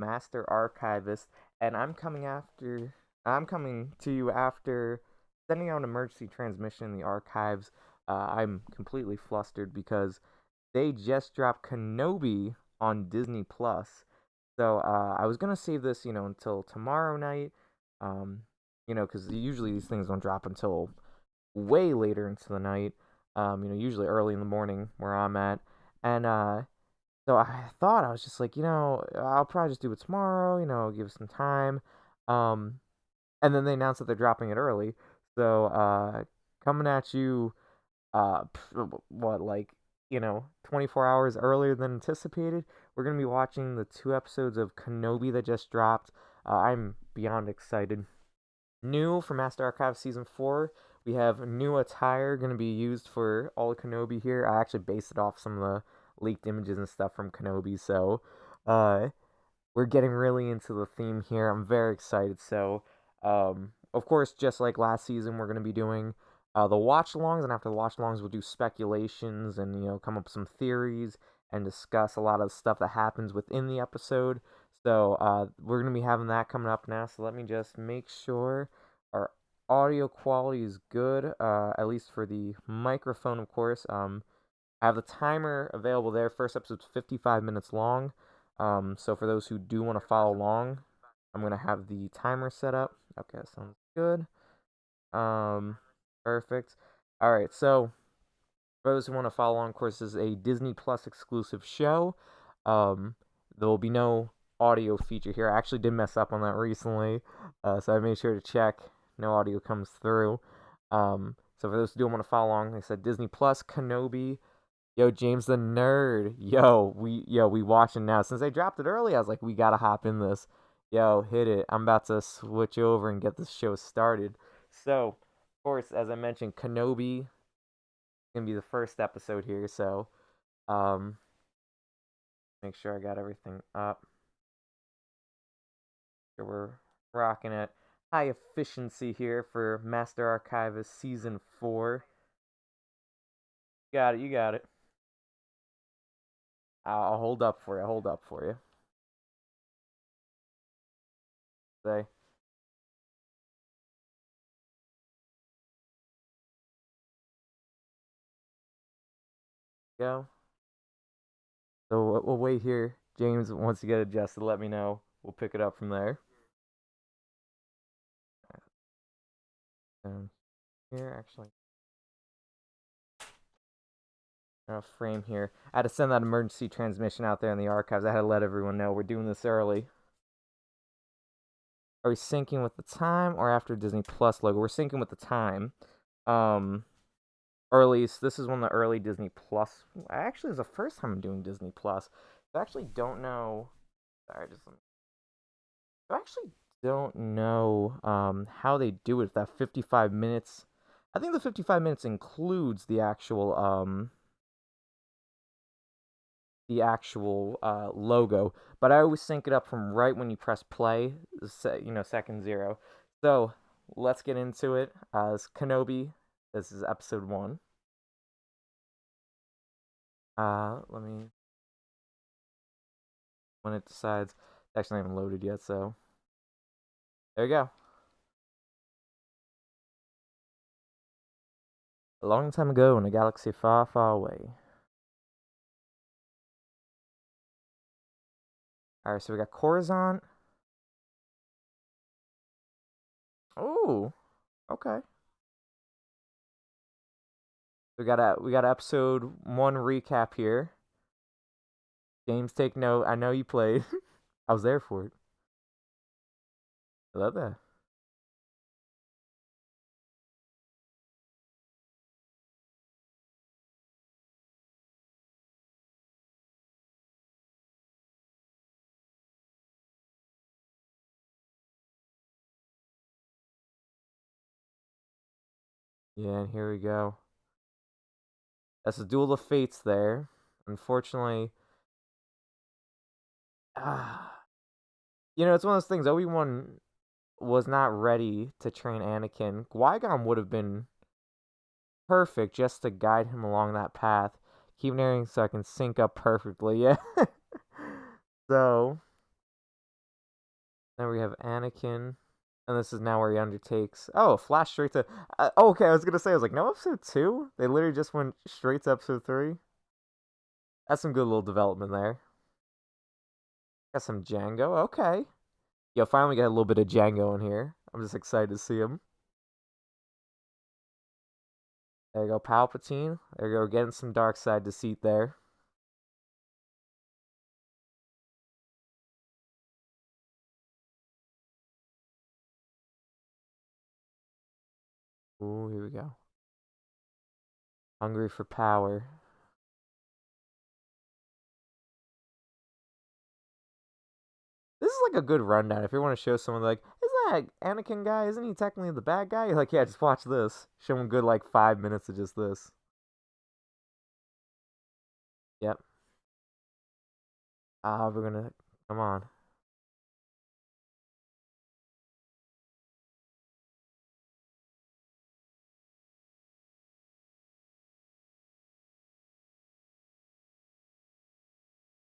Master Archivist, and I'm coming to you after sending out an emergency transmission in the archives. I'm completely flustered because they just dropped Kenobi on Disney Plus. So I was gonna save this, until tomorrow night. Um, because usually these things don't drop until way later into the night. Usually early in the morning where I'm at, and so I thought I was just like, I'll probably just do it tomorrow. Give it some time. Um, and then they announced that they're dropping it early. So coming at you, what, like, 24 hours earlier than anticipated. We're gonna be watching the 2 episodes of Kenobi that just dropped. I'm beyond excited. New for Master Archive Season 4, we have new attire going to be used for all of Kenobi here. I actually based it off some of the leaked images and stuff from Kenobi, so uh, we're getting really into the theme here. I'm very excited. So, of course, just like last season, we're going to be doing the watch-alongs, and after the watch-alongs, we'll do speculations and, come up with some theories and discuss a lot of the stuff that happens within the episode. So we're going to be having that coming up now. So let me just make sure our audio quality is good, at least for the microphone, of course. I have the timer available there. First episode's 55 minutes long. So for those who do want to follow along, I'm going to have the timer set up. Okay, sounds good. Um, Perfect. All right, so for those who want to follow along, of course, this is a Disney Plus exclusive show. Um, there will be no audio feature here. I actually did mess up on that recently, so I made sure to check. No audio comes through. So for those who do want to follow along, like I said, Disney Plus, Kenobi. Yo, James the Nerd. We watching now. Since they dropped it early, I was like, we gotta hop in this. Yo, hit it. I'm about to switch over and get this show started. So, of course, as I mentioned, Kenobi gonna be the first episode here, so um make sure I got everything up. Sure we're rocking at high efficiency here for Master Archivist Season 4. Got it, you got it. I'll hold up for you, hold up for you. Say, go. So we'll wait here. James, once you get adjusted, let me know. We'll pick it up from there. Here, actually, frame here. I had to send that emergency transmission out there in the archives. I had to let everyone know we're doing this early. Are we syncing with the time or after Disney Plus logo? We're syncing with the time. Um, or at least this is one of the early Disney Plus. Actually, it's the first time I'm doing Disney Plus. I actually don't know. Sorry, I actually don't know how they do it. If that 55 minutes. I think the 55 minutes includes the actual logo, but I always sync it up from right when you press play, second zero. So let's get into it. As Kenobi, this is episode 1. Let me when it decides. It's actually not even loaded yet, so there you go. A long time ago in a galaxy far, far away. All right, so we got Coruscant. Oh, okay. We got episode 1 recap here. James, take note. I know you played. I was there for it. I love that. Yeah, and here we go. That's a duel of fates there. Unfortunately, ah, it's one of those things. Obi-Wan was not ready to train Anakin. Qui-Gon would have been perfect just to guide him along that path. Keep narrating so I can sync up perfectly. Yeah. So Then we have Anakin. And this is now where he undertakes. Oh, flash straight to. Okay, I was gonna say, I was like, no, episode 2? They literally just went straight to episode 3. That's some good little development there. Got some Django. Okay. Yo, finally got a little bit of Django in here. I'm just excited to see him. There you go, Palpatine. There you go, getting some dark side deceit there. Ooh, here we go. Hungry for power. This is like a good rundown. If you want to show someone like, isn't that Anakin guy? Isn't he technically the bad guy? You're like, yeah, just watch this. Show them good like 5 minutes of just this. Yep. We're gonna come on.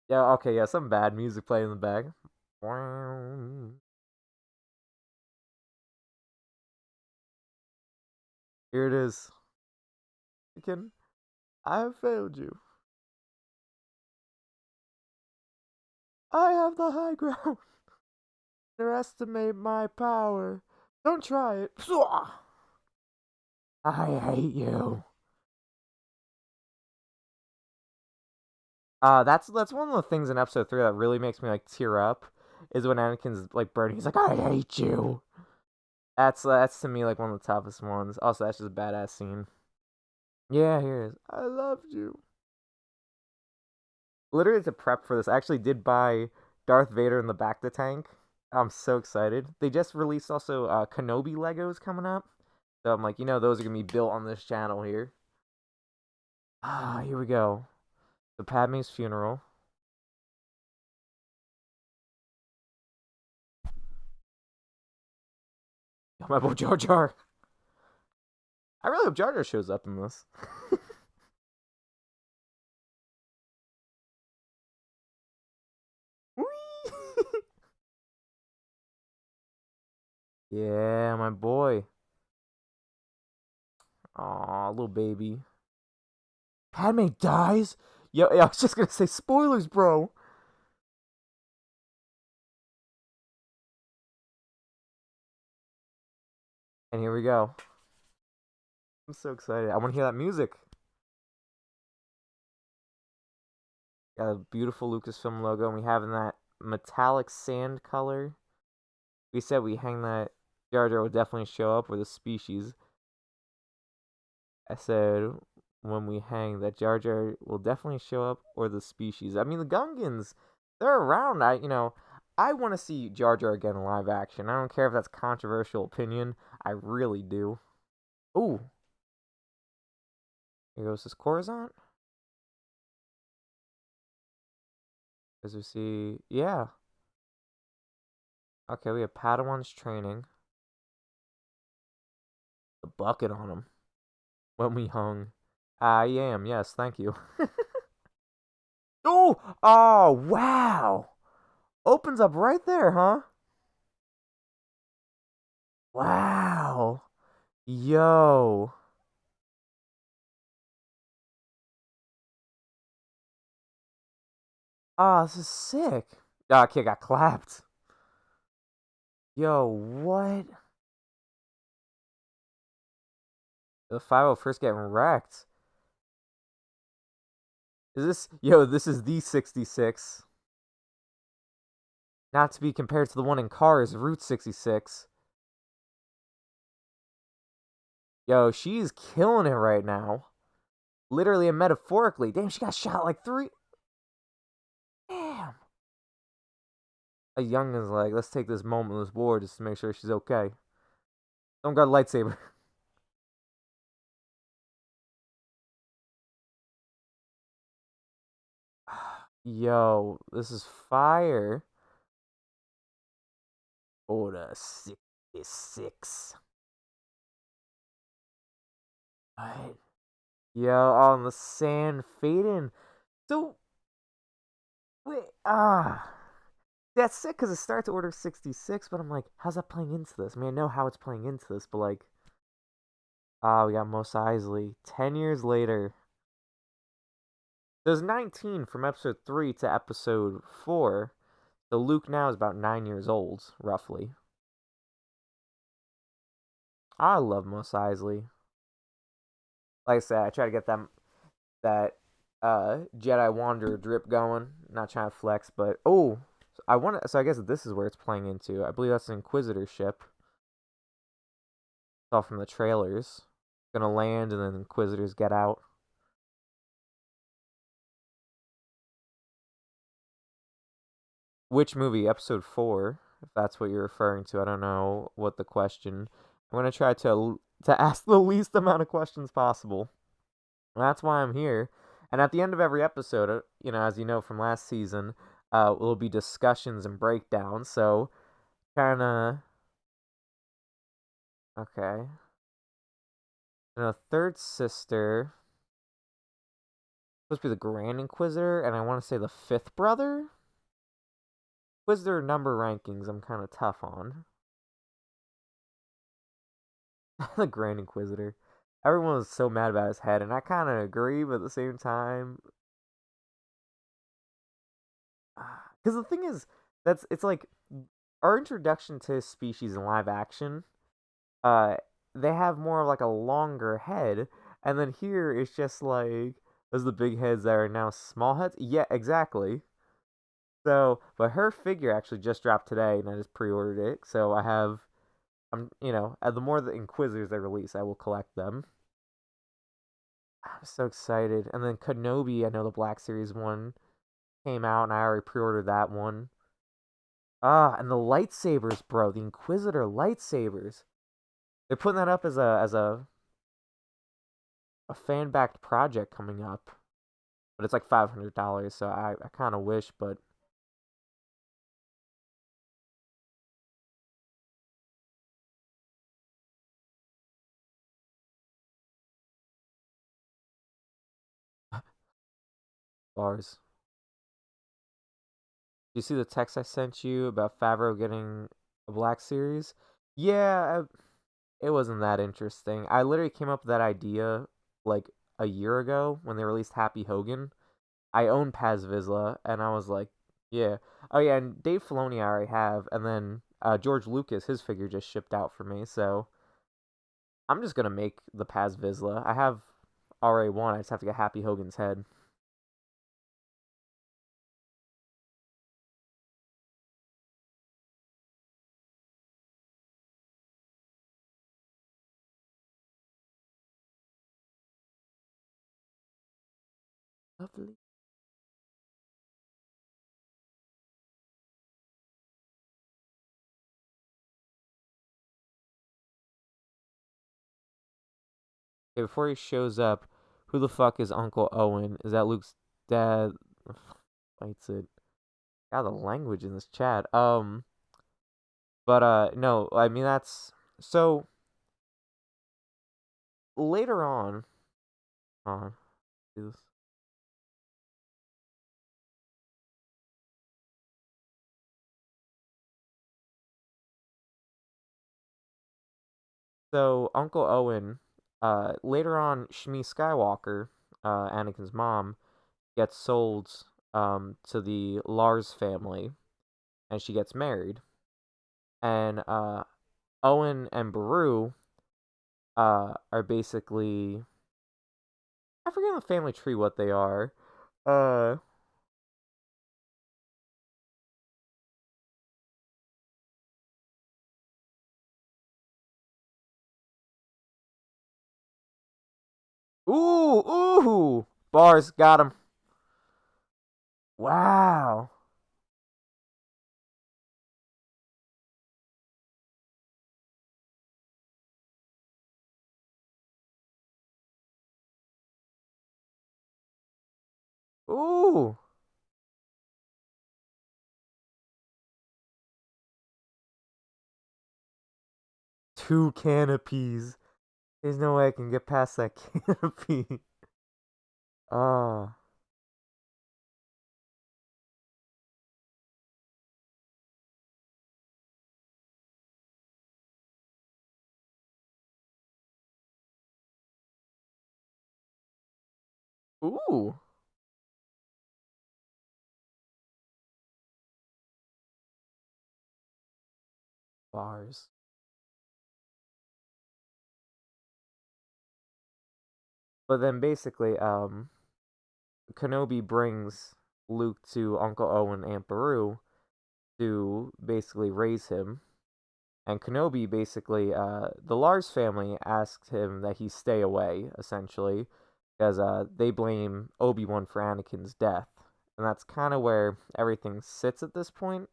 Yeah, okay, yeah, some bad music playing in the back. Here it is. Anakin, I have failed you. I have the high ground. Underestimate my power. Don't try it. I hate you. That's one of the things in episode 3 that really makes me like tear up is when Anakin's like burning. He's like, I hate you. That's to me like one of the toughest ones. Also, that's just a badass scene. Yeah, here it is. I loved you. Literally to prep for this, I actually did buy Darth Vader in the Bacta tank. I'm so excited. They just released also Kenobi Legos coming up. So I'm like, those are gonna be built on this channel here. Here we go. The Padme's funeral. My boy Jar Jar. I really hope Jar Jar shows up in this. Yeah, my boy. Aw, little baby. Padme dies? Yo, I was just gonna say spoilers, bro. And here we go. I'm so excited. I want to hear that music. Got a beautiful Lucasfilm logo, and we have in that metallic sand color. We said we hang that Jar Jar will definitely show up with a species. I said when we hang that Jar Jar will definitely show up or the species. I mean the Gungans, they're around. I want to see Jar Jar again in live action. I don't care if that's controversial opinion. I really do. Ooh. Here goes this Coruscant. As we see, yeah. Okay, we have Padawan's training. The bucket on him. When we hung. I am, yes, thank you. Oh, wow. Opens up right there, huh? Wow. Yo. Ah, this is sick. Ah, kid got clapped. Yo, what? The 501st getting wrecked. This is the 66. Not to be compared to the one in Cars, Route 66. Yo, she's killing it right now. Literally and metaphorically. Damn, she got shot like 3. Damn. A youngin's like, let's take this momentless war just to make sure she's okay. Don't got a lightsaber. Yo, this is fire. Order 66. What? Yo, on the sand fading. So, wait, that's sick because it starts at Order 66, but I'm like, how's that playing into this? I mean, I know how it's playing into this, but like, we got Mos Eisley. 10 years later. There's 19 from episode 3 to episode 4. So Luke now is about 9 years old, roughly. I love Mos Eisley. Like I said, I try to get that Jedi Wanderer drip going. Not trying to flex, but so I guess this is where it's playing into. I believe that's an Inquisitor ship. It's all from the trailers. Gonna land and then Inquisitors get out. Which movie? Episode 4, if that's what you're referring to. I don't know what the question. I'm gonna try to ask the least amount of questions possible. That's why I'm here. And at the end of every episode, as you know from last season, will be discussions and breakdowns. So, kind of okay. And a third sister supposed to be the Grand Inquisitor, and I want to say the fifth brother. Inquisitor number rankings, I'm kind of tough on. The Grand Inquisitor. Everyone was so mad about his head, and I kind of agree, but at the same time, because the thing is, it's like our introduction to his species in live action. Uh, they have more of like a longer head, and then here it's just like those the big heads that are now small heads. Yeah, exactly. So, but her figure actually just dropped today, and I just pre-ordered it. So the more the Inquisitors they release, I will collect them. I'm so excited. And then Kenobi, I know the Black Series one came out, and I already pre-ordered that one. And the lightsabers, bro, the Inquisitor lightsabers. They're putting that up as a fan backed project coming up, but it's like $500. So I kind of wish, but bars. You see the text I sent you about Favreau getting a Black Series? Yeah, it wasn't that interesting. I literally came up with that idea like a year ago when they released Happy Hogan. I own Paz Vizsla, and I was like, yeah. Oh yeah, and Dave Filoni I already have, and then George Lucas, his figure just shipped out for me, so I'm just gonna make the Paz Vizsla. I have already one. I just have to get Happy Hogan's head. Lovely. Okay, before he shows up, who the fuck is Uncle Owen? Is that Luke's dad? Fights it. God, the language in this chat. But no, I mean that's so later on, do this. So Uncle Owen, later on, Shmi Skywalker, Anakin's mom, gets sold to the Lars family, and she gets married. And Owen and Beru are basically I forget in the family tree what they are. Uh, ooh, bars got him. Wow. Ooh, two canopies. There's no way I can get past that canopy. Ah, Ooh. Bars. But then basically, Kenobi brings Luke to Uncle Owen and Aunt Beru to basically raise him. And Kenobi basically, the Lars family asked him that he stay away, essentially, because they blame Obi-Wan for Anakin's death. And that's kind of where everything sits at this point.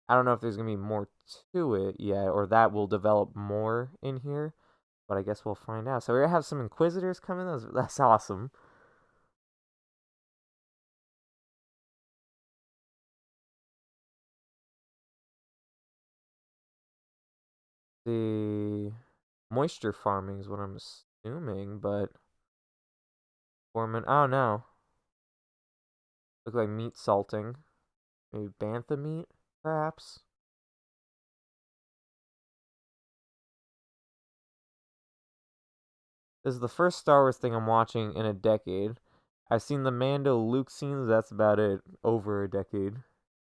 I don't know if there's going to be more to it yet, or that will develop more in here, but I guess we'll find out. So we're going to have some Inquisitors come in. That's awesome. The moisture farming is what I'm assuming, but Foreman, oh no, look like meat salting, maybe bantha meat, perhaps. This is the first Star Wars thing I'm watching in a decade. I've seen the Mando Luke scenes. That's about it. Over a decade.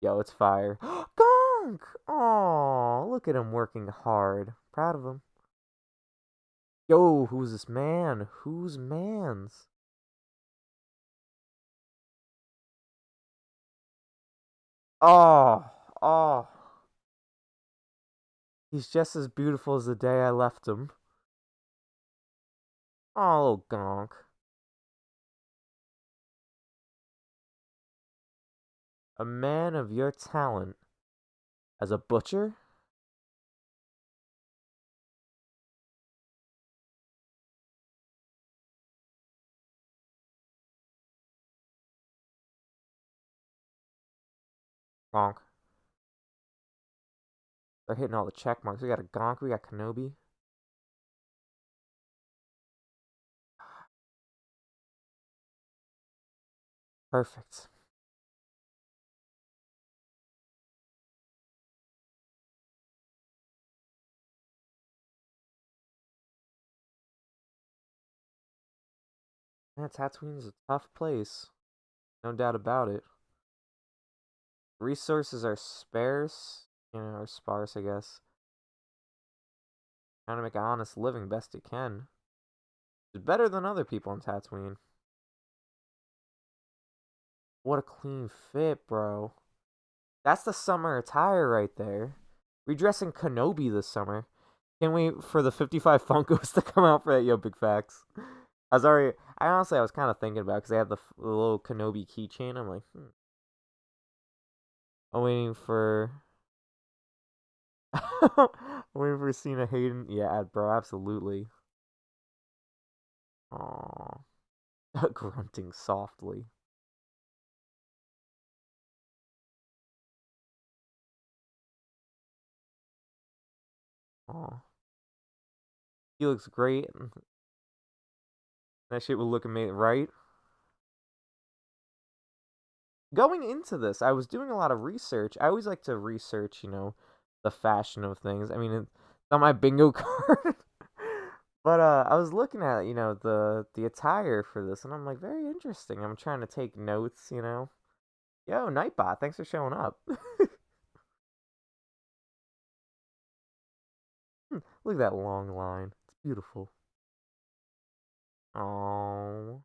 Yo, it's fire. Gonk! Aw, look at him working hard. Proud of him. Yo, who's this man? Whose man's? Oh, oh. He's just as beautiful as the day I left him. Oh, little Gonk. A man of your talent. As a butcher? Gonk. They're hitting all the check marks. We got a Gonk, we got Kenobi. Perfect. Man, Tatooine's a tough place. No doubt about it. Resources are sparse. Or sparse, I guess. Trying to make an honest living best it can. It's better than other people on Tatooine. What a clean fit, bro. That's the summer attire right there. Redressing Kenobi this summer. Can't wait for the 55 Funkos to come out for that. Yo, big facts. I was kind of thinking about it because they had the little Kenobi keychain. I'm like, I'm waiting for. I'm waiting for Cena Hayden. Yeah, bro, absolutely. Aww. Grunting softly. Aw. He looks great. That shit will look amazing, right? Going into this, I was doing a lot of research. I always like to research, the fashion of things. I mean, it's on my bingo card. But I was looking at, the attire for this, and I'm like, very interesting. I'm trying to take notes. Yo, Nightbot, thanks for showing up. Look at that long line. It's beautiful. Oh,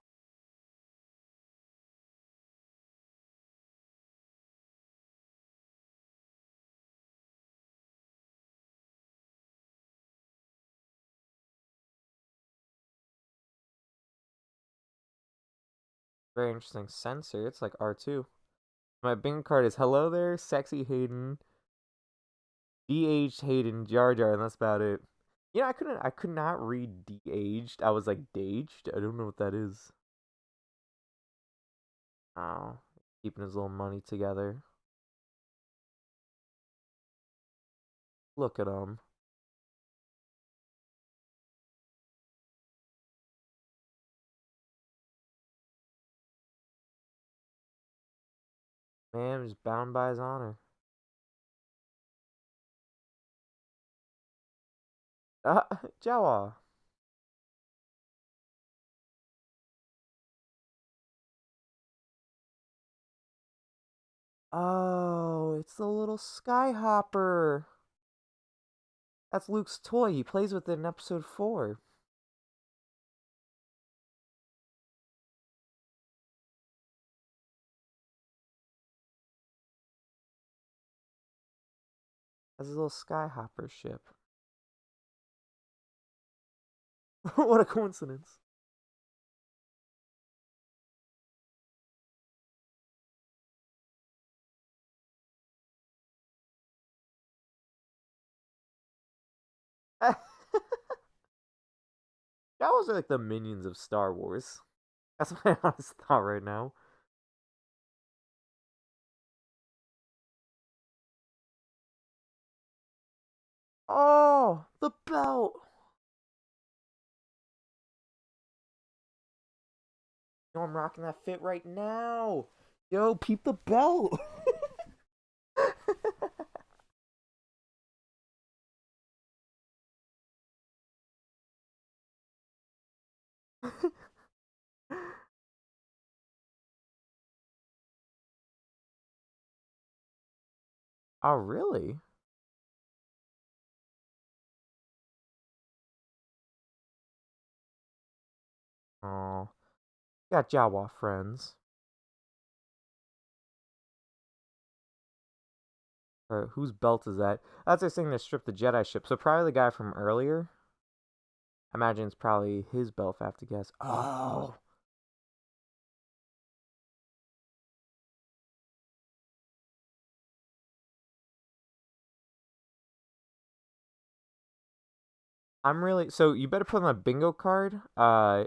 very interesting sensor. It's like R2. My bingo card is hello there, sexy Hayden, de-aged Hayden, Jar Jar, and that's about it. I could not read de-aged. I was like daged. I don't know what that is. Oh, keeping his little money together. Look at him. Man is bound by his honor. Jawa. Oh, it's the little skyhopper. That's Luke's toy. He plays with it in episode 4. That's his little skyhopper ship. What a coincidence. That was like the minions of Star Wars. That's my honest thought right now. Oh, the belt. Yo, I'm rocking that fit right now. Yo, peep the belt. Oh, really? Oh, got Jawa friends. Whose belt is that? That's a thing to strip the Jedi ship. So probably the guy from earlier. I imagine it's probably his belt, if I have to guess. Oh. I'm really so you better put on a bingo card. Liam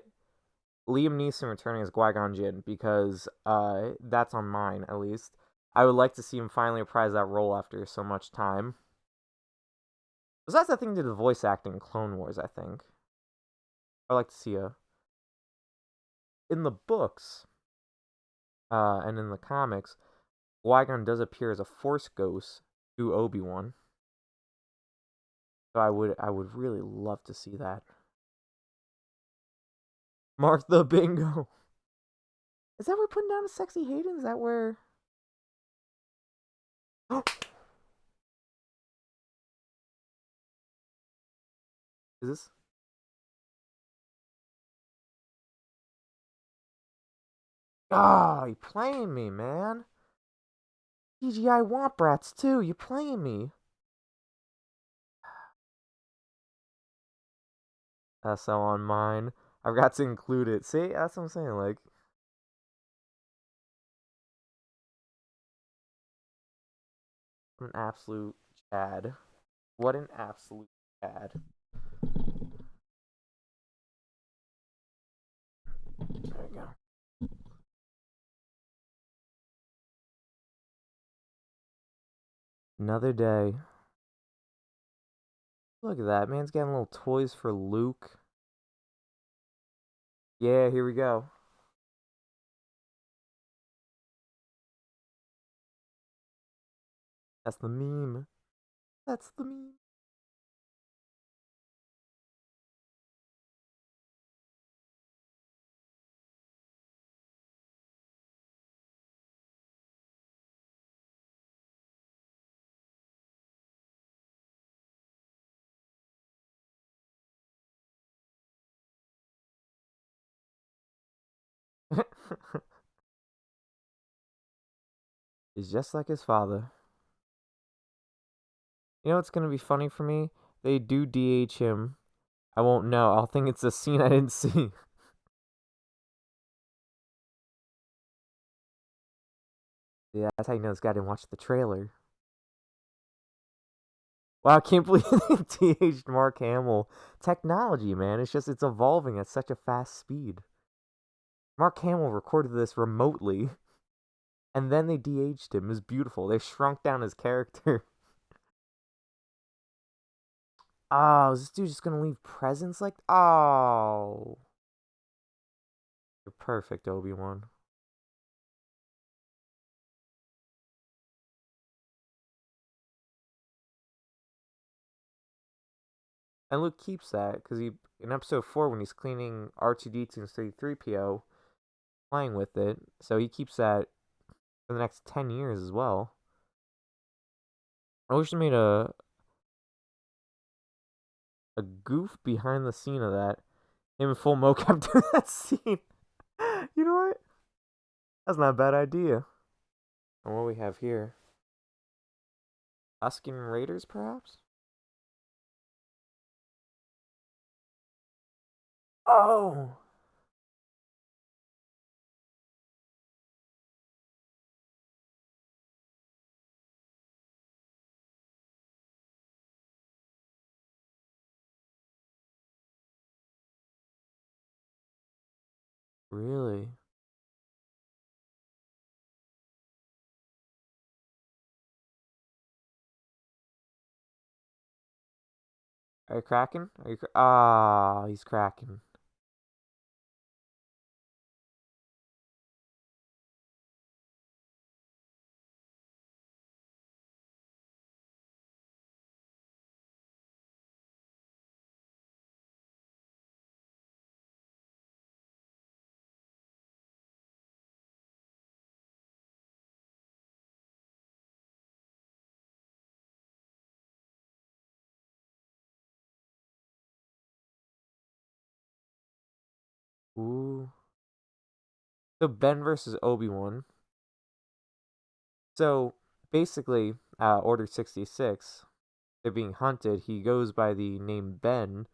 Neeson returning as Qui-Gon Jinn because that's on mine at least. I would like to see him finally reprise that role after so much time. Because that's the thing to do the voice acting in Clone Wars, I think. I like to see a in the books and in the comics, Qui-Gon does appear as a Force ghost to Obi-Wan. So I would really love to see that. Mark the bingo. Is that where we're putting down a sexy Hayden? Is that where? Is this? Oh, you playing me, man. TGI want brats too. You playing me? SO on mine. I've got to include it. See, that's what I'm saying. Like, an absolute Chad. What an absolute Chad. There we go. Another day. Look at that. Man's getting little toys for Luke. Yeah, here we go. That's the meme. That's the meme. He's just like his father. You know what's gonna be funny for me? They do DH him. I won't know. I'll think it's a scene I didn't see. Yeah, that's how you know this guy didn't watch the trailer. Wow, I can't believe they DH'd Mark Hamill. Technology, man. It's evolving at such a fast speed. Mark Hamill recorded this remotely, and then they DH'd him. It was beautiful. They shrunk down his character. Oh, is this dude just gonna leave presents like? Oh, you're perfect, Obi-Wan. And Luke keeps that because he in episode 4 when he's cleaning R2D2 and C3PO, playing with it, so he keeps that for the next 10 years as well. I wish they made a goof behind the scene of that. Him in full mocap doing that scene. You know what? That's not a bad idea. And what we have here? Tusken Raiders, perhaps? Oh! Really? Are you cracking? Are you? Ah, he's cracking. Ooh. So Ben versus Obi-Wan. So basically, Order 66, they're being hunted. He goes by the name Ben.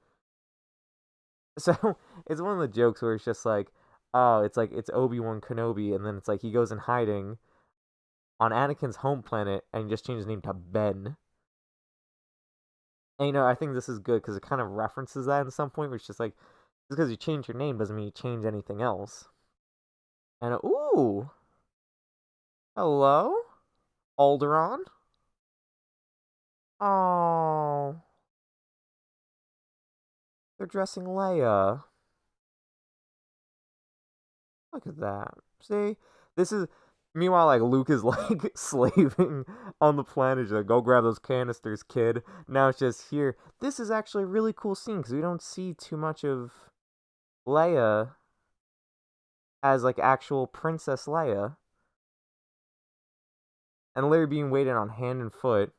So it's one of the jokes where it's just like, oh, it's like it's Obi-Wan Kenobi, and then it's like he goes in hiding on Anakin's home planet and just changes his name to Ben. And I think this is good because it kind of references that at some point, where it's just like, just because you change your name doesn't mean you change anything else. And ooh, hello, Alderaan. Oh, they're dressing Leia. Look at that. See, this is. Meanwhile, like Luke is like slaving on the planet. He's like, go grab those canisters, kid. Now it's just here. This is actually a really cool scene because we don't see too much of Leia as like actual Princess Leia, and Leia being waited on hand and foot.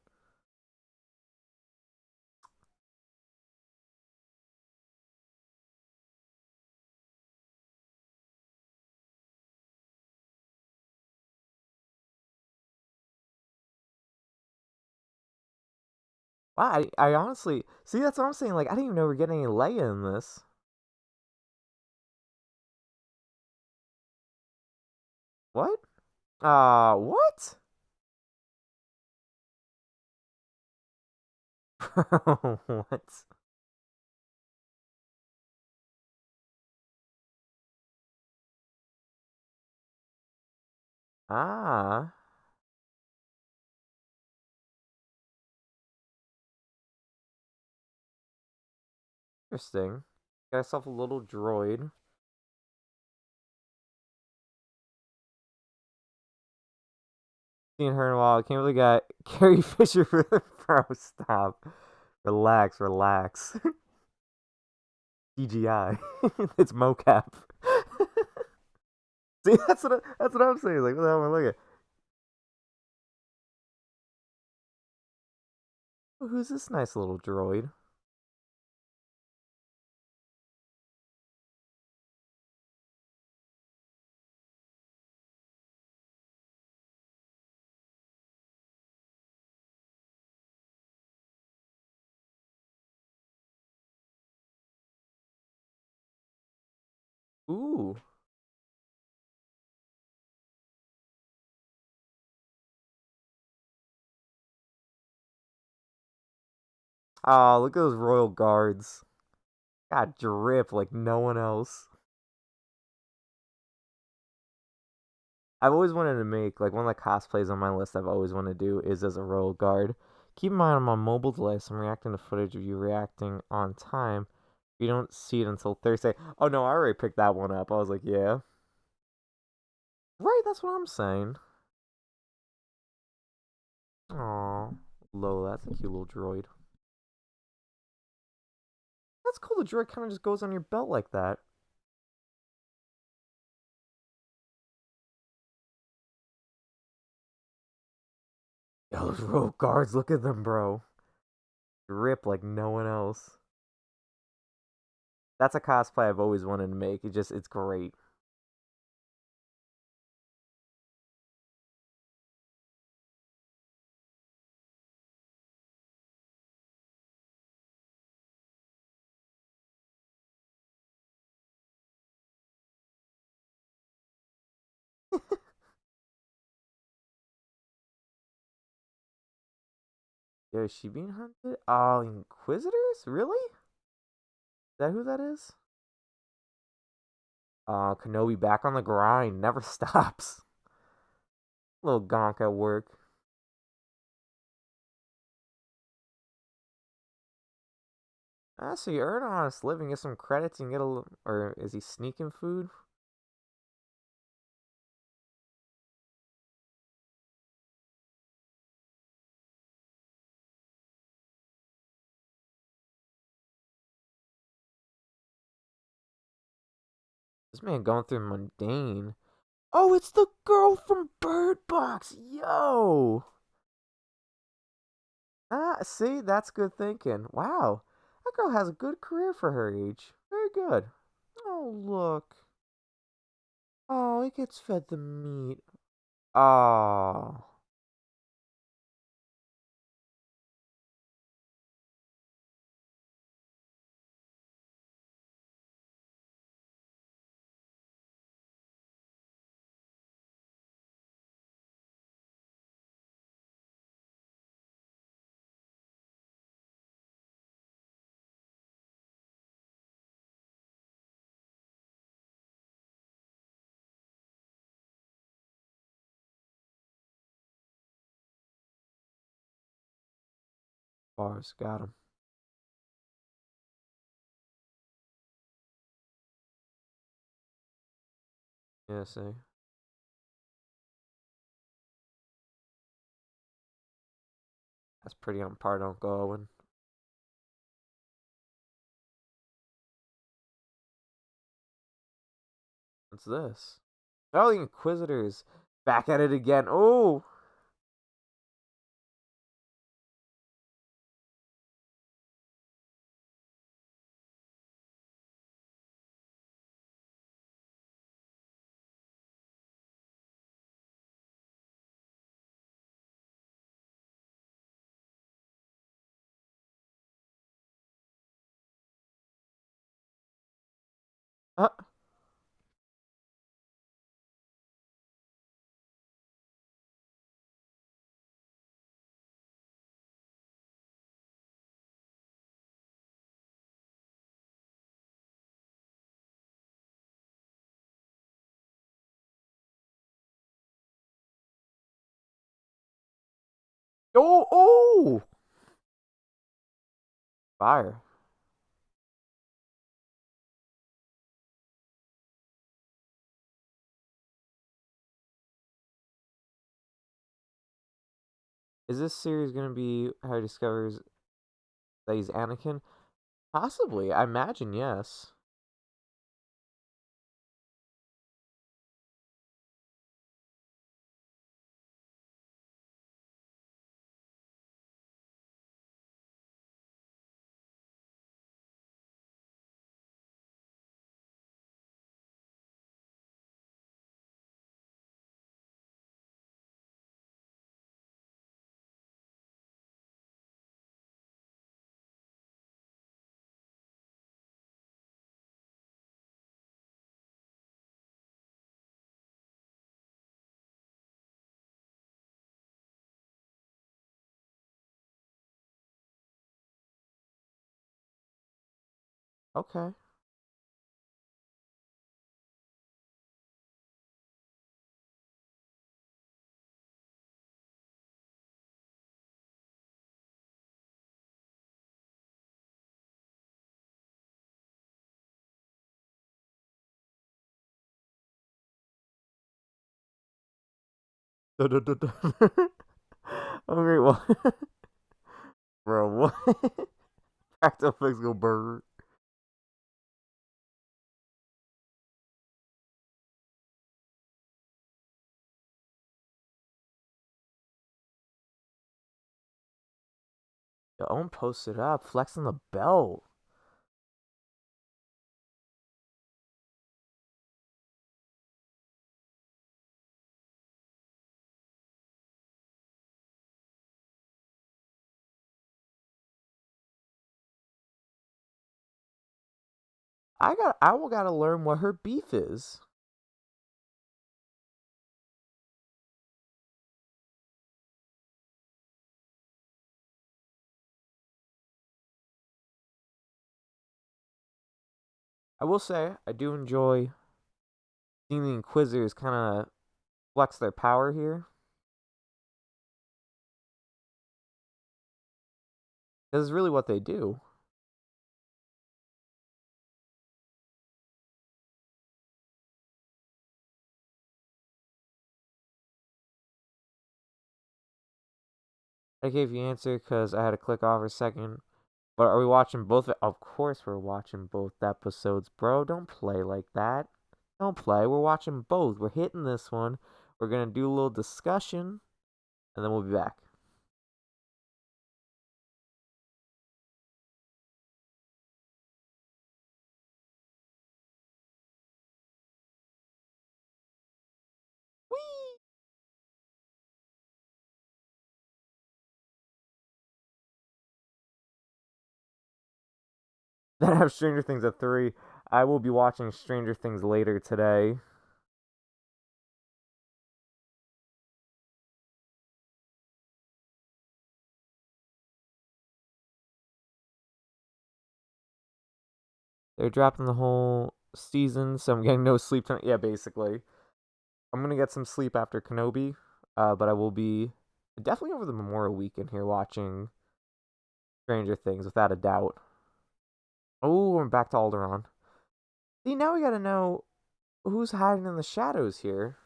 Wow, I honestly see that's what I'm saying. Like, I didn't even know we're getting any Leia in this. What? What? What? Ah, interesting. Got yourself a little droid. Seen her in a while. I can't believe got Carrie Fisher for the pro. Stop. Relax, relax. CGI. It's mocap. See, that's what I'm saying. Like, what the hell am I looking at? Oh, who's this nice little droid? Ooh. Oh, look at those royal guards. Got drip like no one else. I've always wanted to make like one of the cosplays on my list I've always wanted to do is as a royal guard. Keep in mind I'm on mobile device. I'm reacting to footage of you reacting on time. You don't see it until Thursday. Oh no, I already picked that one up. I was like, yeah. Right, that's what I'm saying. Aw. Lola, that's a cute little droid. That's cool, the droid kind of just goes on your belt like that. Yo, those rogue guards, look at them, bro. Rip like no one else. That's a cosplay I've always wanted to make. It's great. Yo, is she being hunted? Oh, Inquisitors? Really? Is that who that is? Oh, Kenobi back on the grind. Never stops. Little gonk at work. Ah, so you earn an honest living, get some credits, and get a little. Or is he sneaking food? This man going through mundane. Oh, it's the girl from Bird Box. Yo. Ah, see, that's good thinking. Wow, that girl has a good career for her age. Very good. Oh, look. Oh, he gets fed the meat. Oh. Bars, got him. Yeah, see. That's pretty on par, don't go, Owen. What's this? Oh, the Inquisitors. Back at it again. Oh! Uh, oh! Oh! Fire. Is this series gonna be how he discovers that he's Anakin? Possibly. I imagine yes. Okay. Okay, well, bro, what? Packed up legs go bird. The own posted up, flexing the belt. I will gotta learn what her beef is. I will say I do enjoy seeing the Inquisitors kind of flex their power here. This is really what they do. I gave you answer because I had to click off for a second. But are we watching both? Of course we're watching both episodes, bro. Don't play like that. Don't play. We're watching both. We're hitting this one. We're gonna do a little discussion, and then we'll be back. Whee! Then I have Stranger Things at 3. I will be watching Stranger Things later today. They're dropping the whole season, so I'm getting no sleep tonight. Yeah, basically. I'm gonna get some sleep after Kenobi, but I will be definitely over the Memorial Weekend here watching Stranger Things, without a doubt. Oh, we're back to Alderaan. See, now we gotta know who's hiding in the shadows here.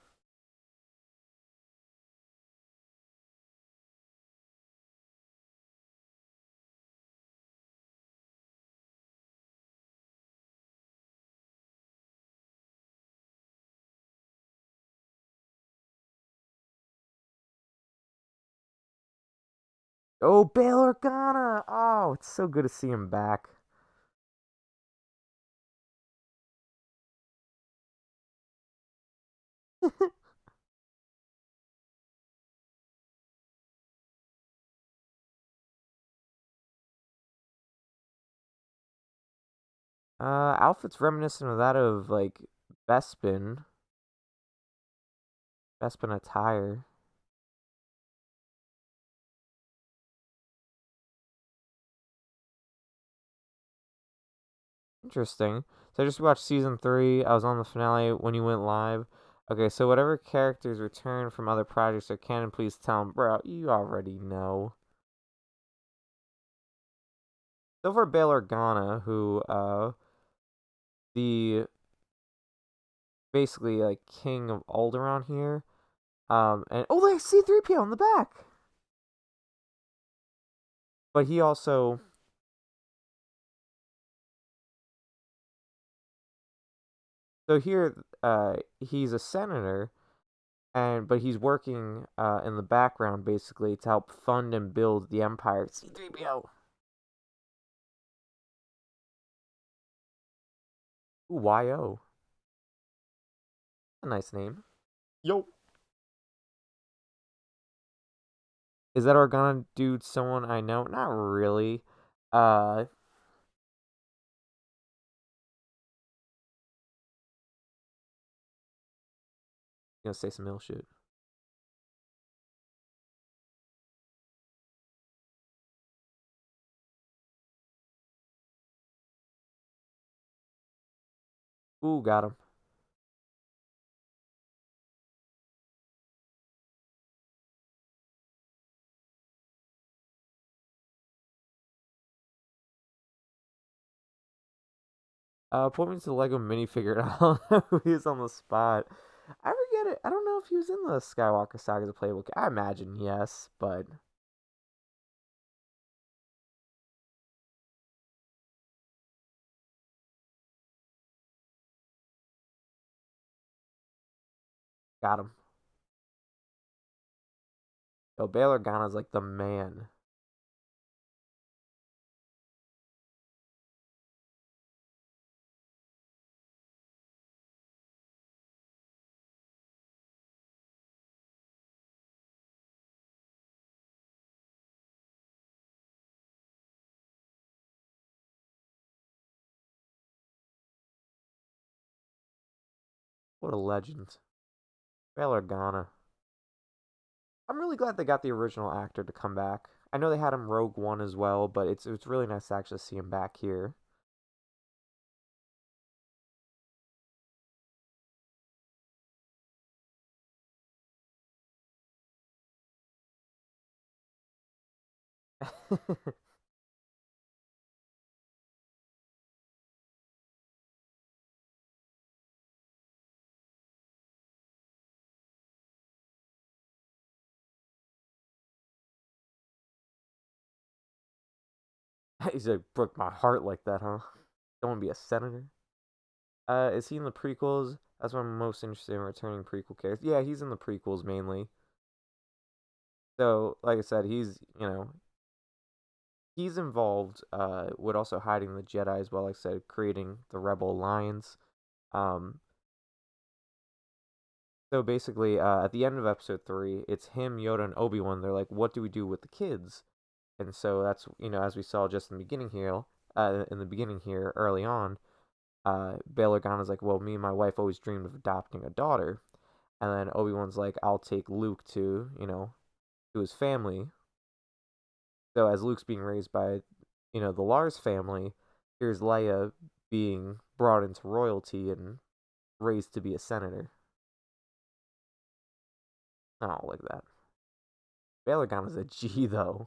Oh, Bail Organa! Oh, it's so good to see him back. Outfit's reminiscent of that of like Bespin. Bespin attire. Interesting. So I just watched season 3. I was on the finale when you went live. Okay, so whatever characters return from other projects are canon, please tell them. Bro, you already know. So for Bail Organa, who, the basically like king of Alderaan here. And oh, they C-3PO on the back. But he also, so here, he's a senator, but he's working in the background basically to help fund and build the Empire. C-3PO. Ooh, YO. A nice name. Yo. Is that Organa dude someone I know? Not really. Uh, gonna say some ill shit. Ooh, got him. Put me to the Lego minifigure. I don't know who he is on the spot. I forget it. I don't know if he was in the Skywalker saga as a playable. I imagine yes, but got him. Yo, Bail Organa's like the man. What a legend. Bail Organa. I'm really glad they got the original actor to come back. I know they had him Rogue One as well, but it's really nice to actually see him back here. He's like, broke my heart like that, huh? Don't want to be a senator. Is he in the prequels? That's what I'm most interested in, returning prequel characters. Yeah, he's in the prequels mainly. So, like I said, he's involved with also hiding the Jedi as well. Like I said, creating the Rebel Alliance. Um, so basically, at the end of Episode 3, it's him, Yoda, and Obi-Wan. They're like, "What do we do with the kids?" And so that's as we saw just in the beginning here, early on, Bail Organa's like, "Well, me and my wife always dreamed of adopting a daughter." And then Obi-Wan's like, "I'll take Luke to to his family." So as Luke's being raised by the Lars family, here's Leia being brought into royalty and raised to be a senator. Oh, look at that. Bail Organa's a G though.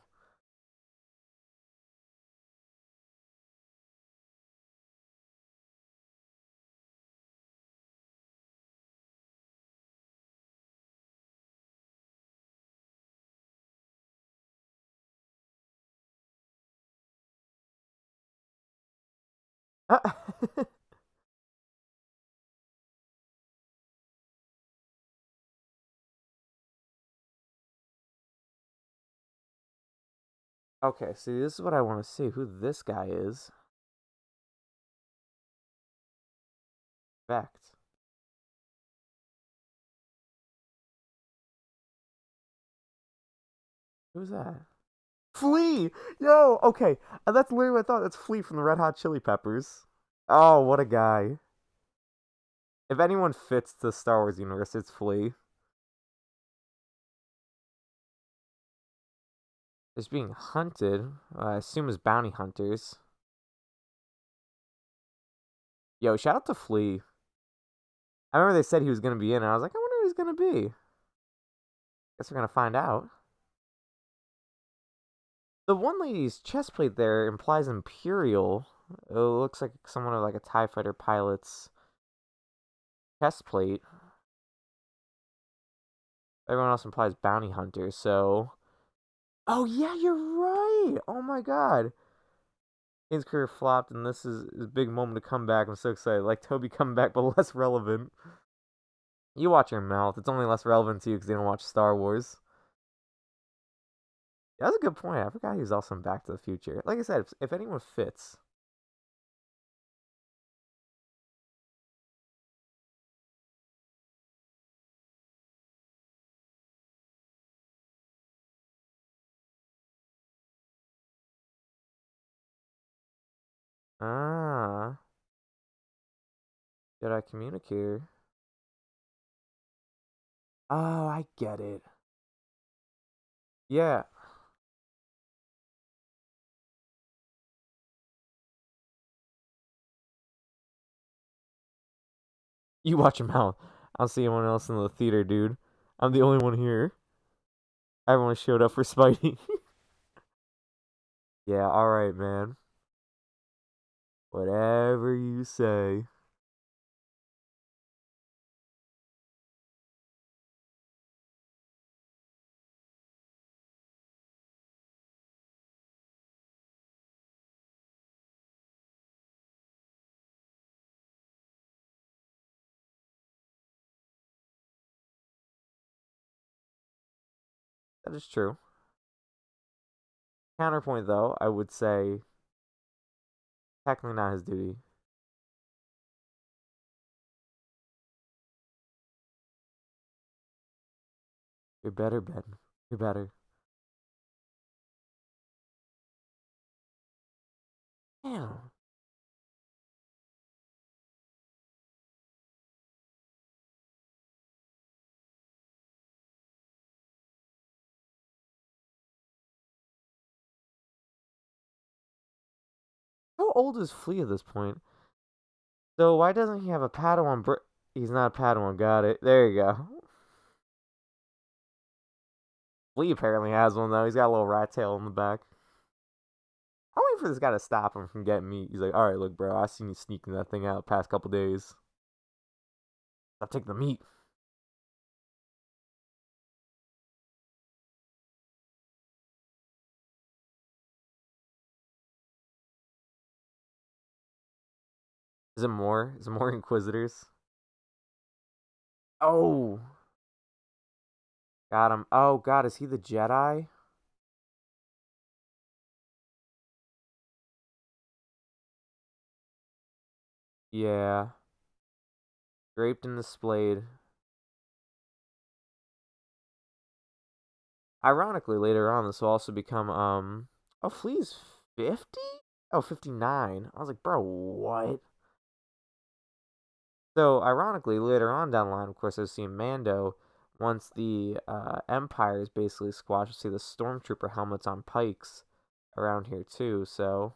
Okay, see, this is what I want to see. Who this guy is. Fact. Who's that? Flea! Yo, okay. That's literally what I thought. That's Flea from the Red Hot Chili Peppers. Oh, what a guy. If anyone fits the Star Wars universe, it's Flea. Is being hunted. I assume as bounty hunters. Yo, shout out to Flea. I remember they said he was gonna be in, and I was like, I wonder who he's gonna be. Guess we're gonna find out. The one lady's chest plate there implies Imperial. It looks like someone of like a TIE fighter pilot's chest plate. Everyone else implies bounty hunter, so. Oh yeah, you're right. Oh my god. His career flopped, and this is his big moment to come back. I'm so excited. Like Toby coming back, but less relevant. You watch your mouth. It's only less relevant to you because you don't watch Star Wars. Yeah, that's a good point. I forgot he was also in Back to the Future. Like I said, if anyone fits. Ah, Jedi communicator. Oh, I get it. Yeah, you watch your mouth. I don't see anyone else in the theater, dude. I'm the only one here. Everyone showed up for Spidey. Yeah, alright, man. Whatever you say. That is true. Counterpoint, though, I would say technically not his duty. You're better, Ben. You're better. Damn. How old is Flea at this point? So why doesn't he have a Padawan? He's not a Padawan. Got it. There you go. Flea apparently has one though. He's got a little rat tail in the back. I'm waiting for this guy to stop him from getting meat. He's like, all right, look, bro, I seen you sneaking that thing out past couple days. I'll take the meat. Is it more? Is it more Inquisitors? Oh, got him. Oh God, is he the Jedi? Yeah, draped and displayed. Ironically, later on, this will also become Oh, Flea's 50? Oh, 59. I was like, bro, what? So, ironically, later on down the line, of course, I've seen Mando. Once the Empire is basically squashed, you see the Stormtrooper helmets on pikes around here too. So,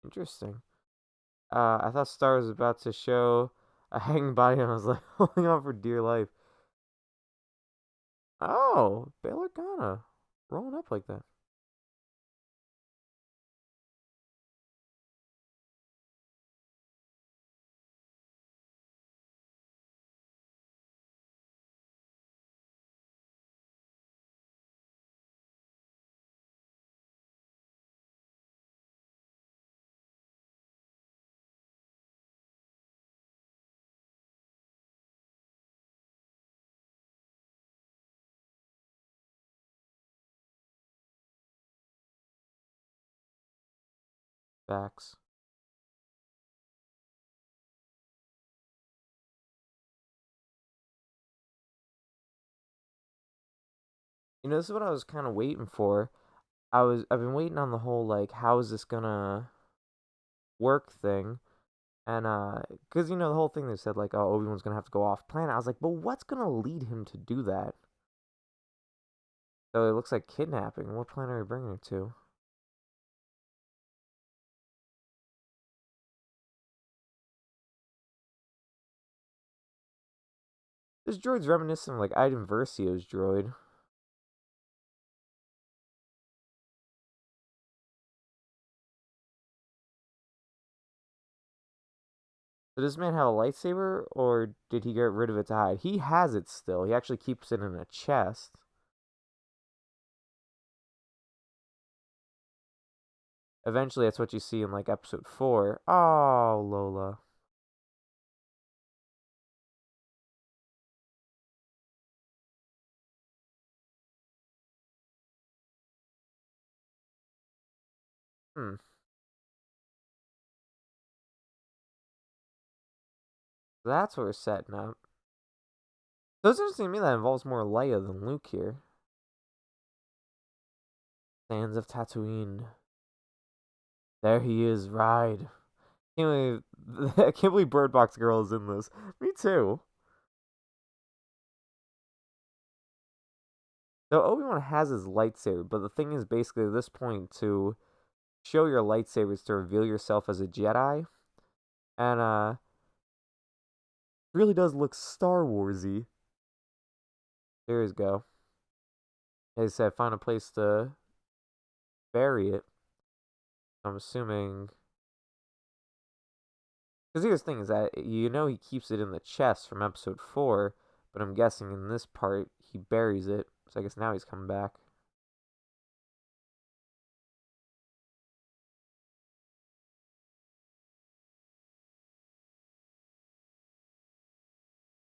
interesting. I thought Star was about to show a hanging body, and I was like holding on for dear life. Oh, Bail Organa rolling up like that. Facts. This is what I was kind of waiting for. I've been waiting on the whole like how is this gonna work thing. And because the whole thing they said like, oh, Obi-Wan's gonna have to go off planet. I was like, but what's gonna lead him to do that? So it looks like kidnapping. What planet are we bringing it to? This droid's reminiscent of like Iden Versio's droid. Does this man have a lightsaber, or did he get rid of it to hide? He has it still. He actually keeps it in a chest. Eventually, that's what you see in like episode 4. Oh, Lola. Hmm. That's what we're setting up. So it's interesting to me that involves more Leia than Luke here. Sands of Tatooine. There he is, ride. Can't believe, I can't believe Bird Box Girl is in this. Me too. So Obi-Wan has his lightsaber, but the thing is basically at this point to show your lightsabers to reveal yourself as a Jedi. And really does look Star Warsy. There you go. As I said, find a place to bury it. I'm assuming. Because here's the thing is that he keeps it in the chest from episode 4, but I'm guessing in this part he buries it. So I guess now he's coming back.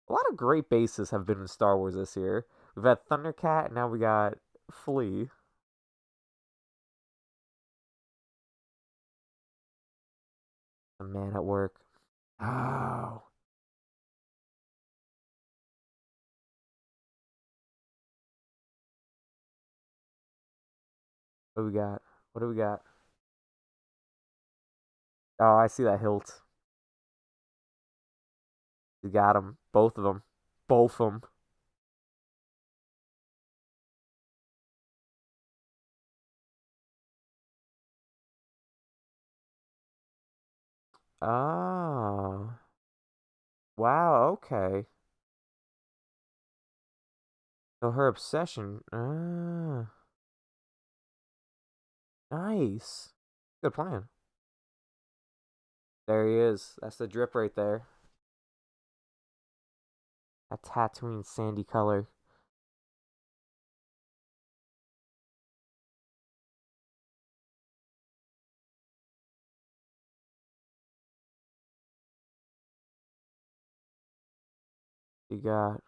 A lot of great bases have been in Star Wars this year. We've had Thundercat, and now we got Flea. A man at work. Oh. What do we got? What do we got? Oh, I see that hilt. You got them. Both of them. Both of them. Oh. Wow, okay. So her obsession. Ah. Nice. Good plan. There he is. That's the drip right there. A Tatooine sandy color. You got.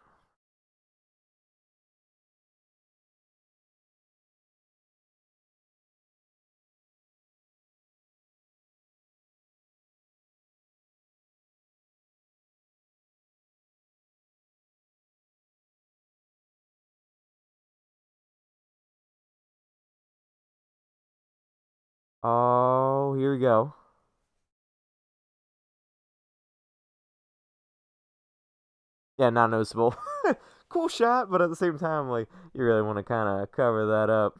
Oh, here we go. Yeah, not noticeable. Cool shot, but at the same time, like, you really want to kind of cover that up.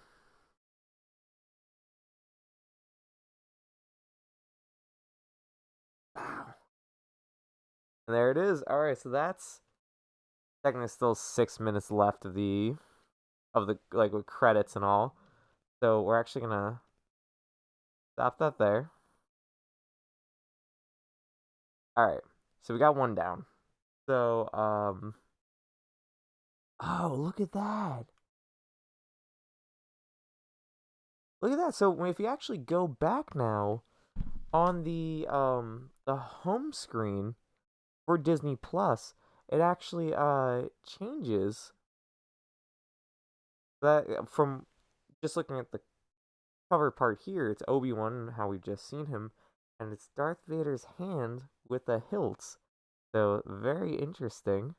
Wow. And there it is. All right, so that's technically still 6 minutes left of the like with credits and all. So we're actually gonna stop that there. All right. So we got one down. So oh, look at that. Look at that. So if you actually go back now on the home screen for Disney Plus, it actually changes that from just looking at the cover part here, it's Obi-Wan, how we've just seen him, and it's Darth Vader's hand with the hilts. So very interesting.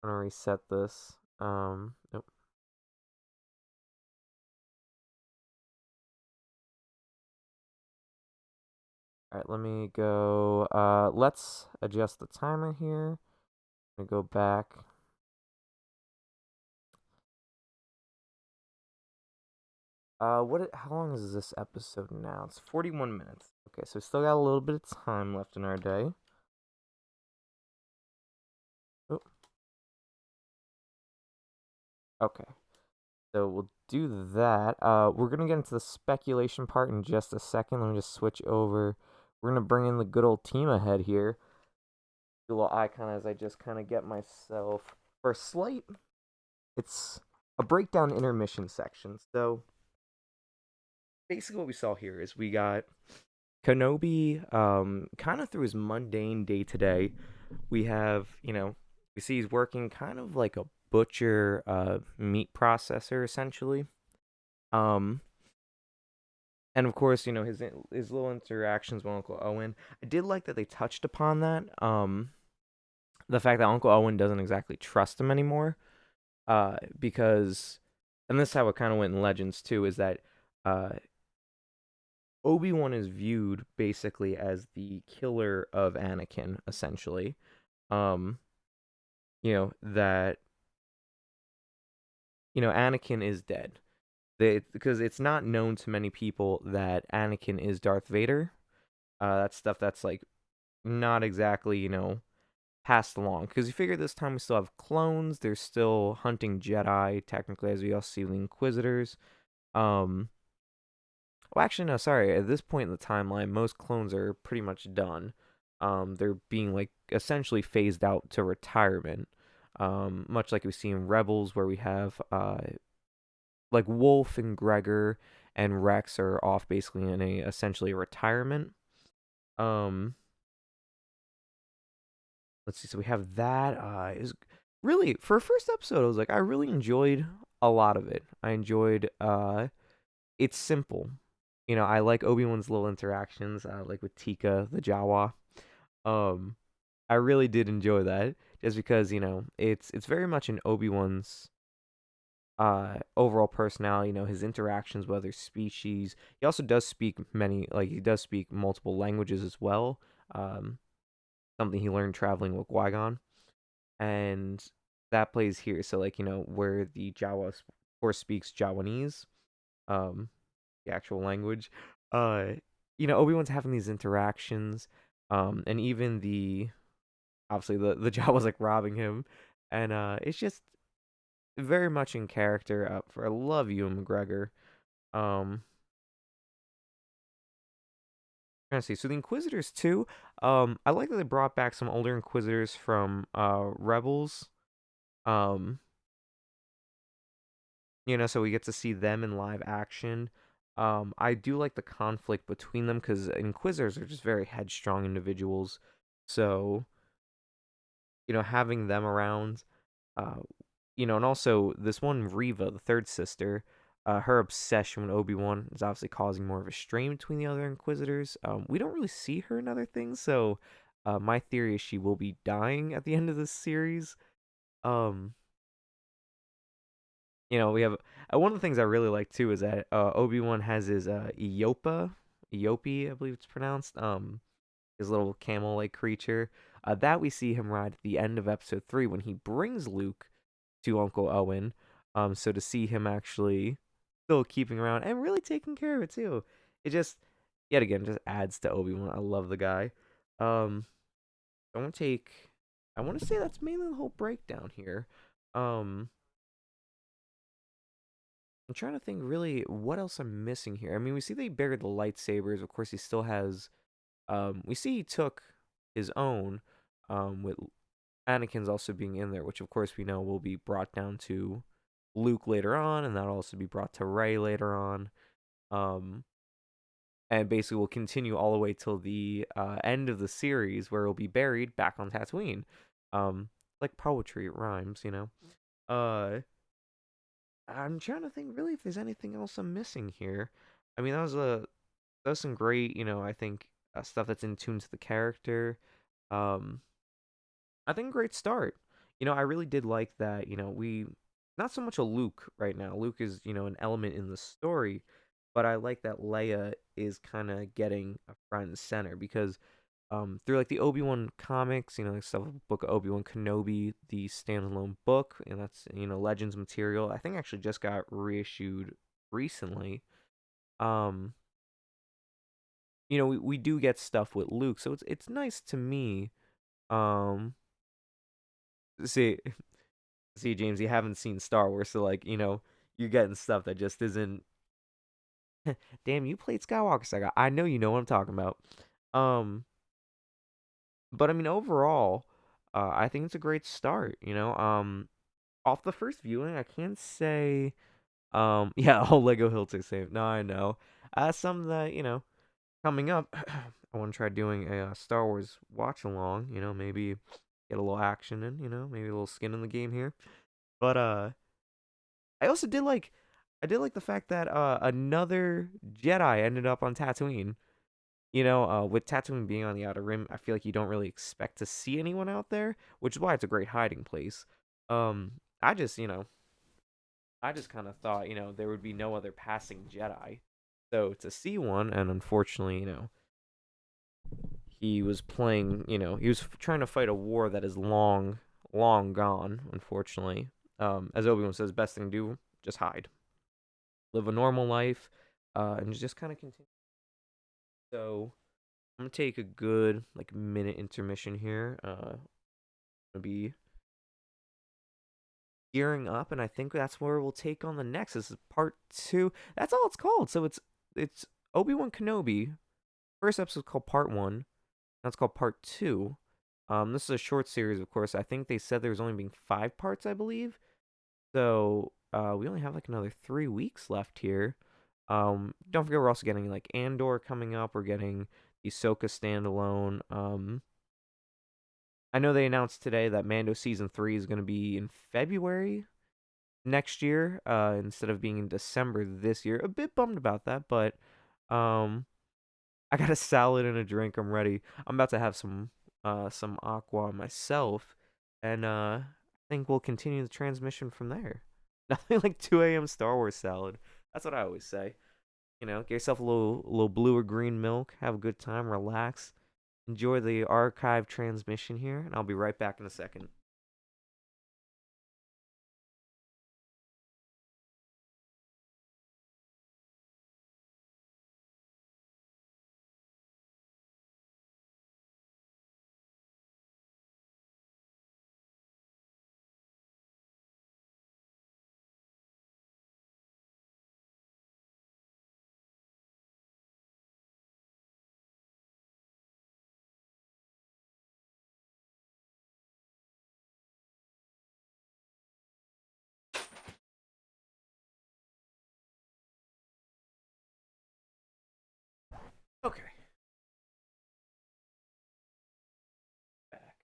I'm gonna reset this. Nope. All right, let me go. Let's adjust the timer here. I'm gonna go back. How long is this episode now? It's 41 minutes. Okay, so we still got a little bit of time left in our day. Oh, okay. So we'll do that. We're gonna get into the speculation part in just a second. Let me just switch over. We're gonna bring in the good old team ahead here. Do a little icon as I just kind of get myself for a slight. It's a breakdown intermission section. So basically, what we saw here is we got Kenobi, kind of through his mundane day to day. We have, we see he's working kind of like a butcher, meat processor essentially. Um, and of course, his little interactions with Uncle Owen. I did like that they touched upon that. The fact that Uncle Owen doesn't exactly trust him anymore. Because, and this is how it kind of went in Legends too, is that uh, Obi-Wan is viewed basically as the killer of Anakin, essentially. Um, that Anakin is dead. Because it's not known to many people that Anakin is Darth Vader. That's stuff that's like not exactly, passed along. Because you figure this time we still have clones. They're still hunting Jedi, technically, as we all see the Inquisitors. Um, well, actually, no, sorry. At this point in the timeline, most clones are pretty much done. They're being like essentially phased out to retirement. Much like we see in Rebels, where we have like Wolf and Gregor and Rex are off basically in a essentially a retirement. Um, let's see. So we have that. Is really for a first episode. I was like, I really enjoyed a lot of it. I enjoyed. It's simple. I like Obi-Wan's little interactions, like with Tika, the Jawa. Um, I really did enjoy that, just because it's very much in Obi-Wan's overall personality, his interactions with other species. He also does speak he does speak multiple languages as well. Um, Something he learned traveling with Qui-Gon, and that plays here. So where the Jawa of course speaks Jawanese, um, the actual language. Uh, Obi-Wan's having these interactions, and even obviously the Jawa's like robbing him, and it's just very much in character. For I love Ewan McGregor. Um, Trying to see. So the Inquisitors too. I like that they brought back some older Inquisitors from Rebels. Um, so we get to see them in live action. I do like the conflict between them because Inquisitors are just very headstrong individuals. So having them around, uh, and also this one Riva, the third sister, her obsession with Obi-Wan is obviously causing more of a strain between the other Inquisitors. We don't really see her in other things, so my theory is she will be dying at the end of this series. Um, we have one of the things I really like too is that Obi-Wan has his Eope, I believe it's pronounced, his little camel-like creature. That we see him ride at the end of episode 3 when he brings Luke to Uncle Owen. So to see him actually still keeping around and really taking care of it too, it just yet again just adds to Obi-Wan. I love the guy. Um, I want to take. I want to say that's mainly the whole breakdown here. Um, I'm trying to think really what else I'm missing here. I mean, we see they buried the lightsabers. Of course, he still has. We see he took his own. With Anakin's also being in there, which of course we know will be brought down to Luke later on, and that'll also be brought to Rey later on. Um, and basically will continue all the way till the end of the series, where it'll be buried back on Tatooine. Like poetry, it rhymes. Uh, I'm trying to think really if there's anything else I'm missing here. I mean, that was some great, I think stuff that's in tune to the character. Um, I think great start. I really did like that. We not so much a Luke right now. Luke is an element in the story, but I like that Leia is kind of getting a front and center because through like the Obi-Wan comics, like stuff book of Obi-Wan Kenobi, the standalone book, and that's Legends material. I think actually just got reissued recently. Um, we do get stuff with Luke, so it's nice to me. Um, see See, James, you haven't seen Star Wars, so you're getting stuff that just isn't. Damn, you played Skywalker Saga. I know you know what I'm talking about. Um, but I mean, overall, I think it's a great start. Off the first viewing, I can't say. Yeah, all Lego Hills are same. No, I know. Some that coming up, I want to try doing a Star Wars watch along. Maybe get a little action in. Maybe a little skin in the game here. But I also I did like the fact that another Jedi ended up on Tatooine. With Tatooine being on the Outer Rim, I feel like you don't really expect to see anyone out there, which is why it's a great hiding place. I just, I just kind of thought, there would be no other passing Jedi. So to see one, and unfortunately, he was playing, he was trying to fight a war that is long, long gone, unfortunately. As Obi-Wan says, best thing to do, just hide. Live a normal life, and just kind of continue. So I'm gonna take a good minute intermission here. Gonna be gearing up, and I think that's where we'll take on the next. This is part 2. That's all it's called. So it's Obi-Wan Kenobi. First episode called part 1. That's called part 2. This is a short series, of course. I think they said there was only being 5 parts, I believe. So we only have another 3 weeks left here. Don't forget we're also getting Andor coming up. We're getting Ahsoka standalone. I know they announced today that Mando season 3 is going to be in February next year, instead of being in December this year. A bit bummed about that, but I got a salad and a drink. I'm ready. I'm about to have some aqua myself, and I think we'll continue the transmission from there. Nothing like 2 a.m. Star Wars salad. That's what I always say. Get yourself a little blue or green milk, have a good time, relax, enjoy the archive transmission here, and I'll be right back in a second. Okay. Back.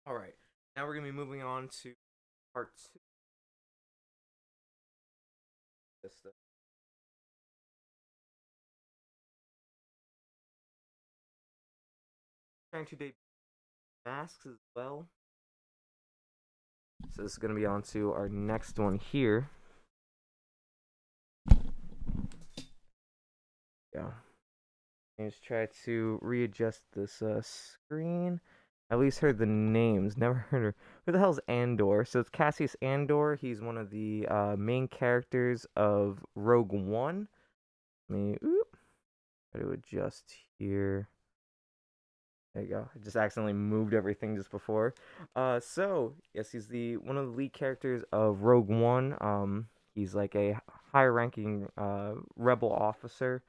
All right. Now we're gonna be moving on to part two. This stuff. Trying to debut masks as well. So this is gonna be on to our next one here. Yeah. Let's try to readjust this screen. At least heard the names. Never heard of who the hell's Andor. So it's Cassius Andor. He's one of the main characters of Rogue One. Let me try to adjust here. There you go. I just accidentally moved everything just before. So yes, he's the one of the lead characters of Rogue One. He's like a high-ranking rebel officer,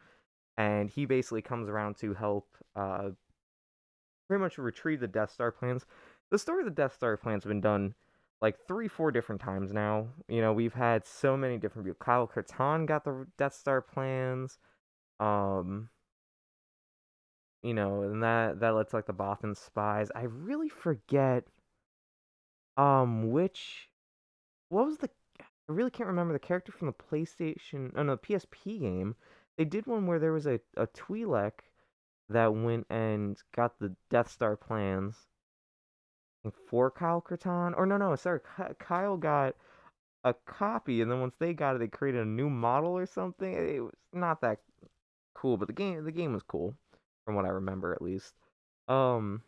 and he basically comes around to help pretty much retrieve the Death Star plans. The story of the Death Star plans have been done like 3, 4 different times now. We've had so many different views. Kyle Katarn got the Death Star plans. Um, and that lets like the Bothan spies. I really forget which what was the I really can't remember the character from the PlayStation, oh no, PSP game. They did one where there was a Twi'lek that went and got the Death Star plans for Kyle Katarn. Or no, sorry, Kyle got a copy, and then once they got it, they created a new model or something. It was not that cool, but the game was cool, from what I remember at least. Um,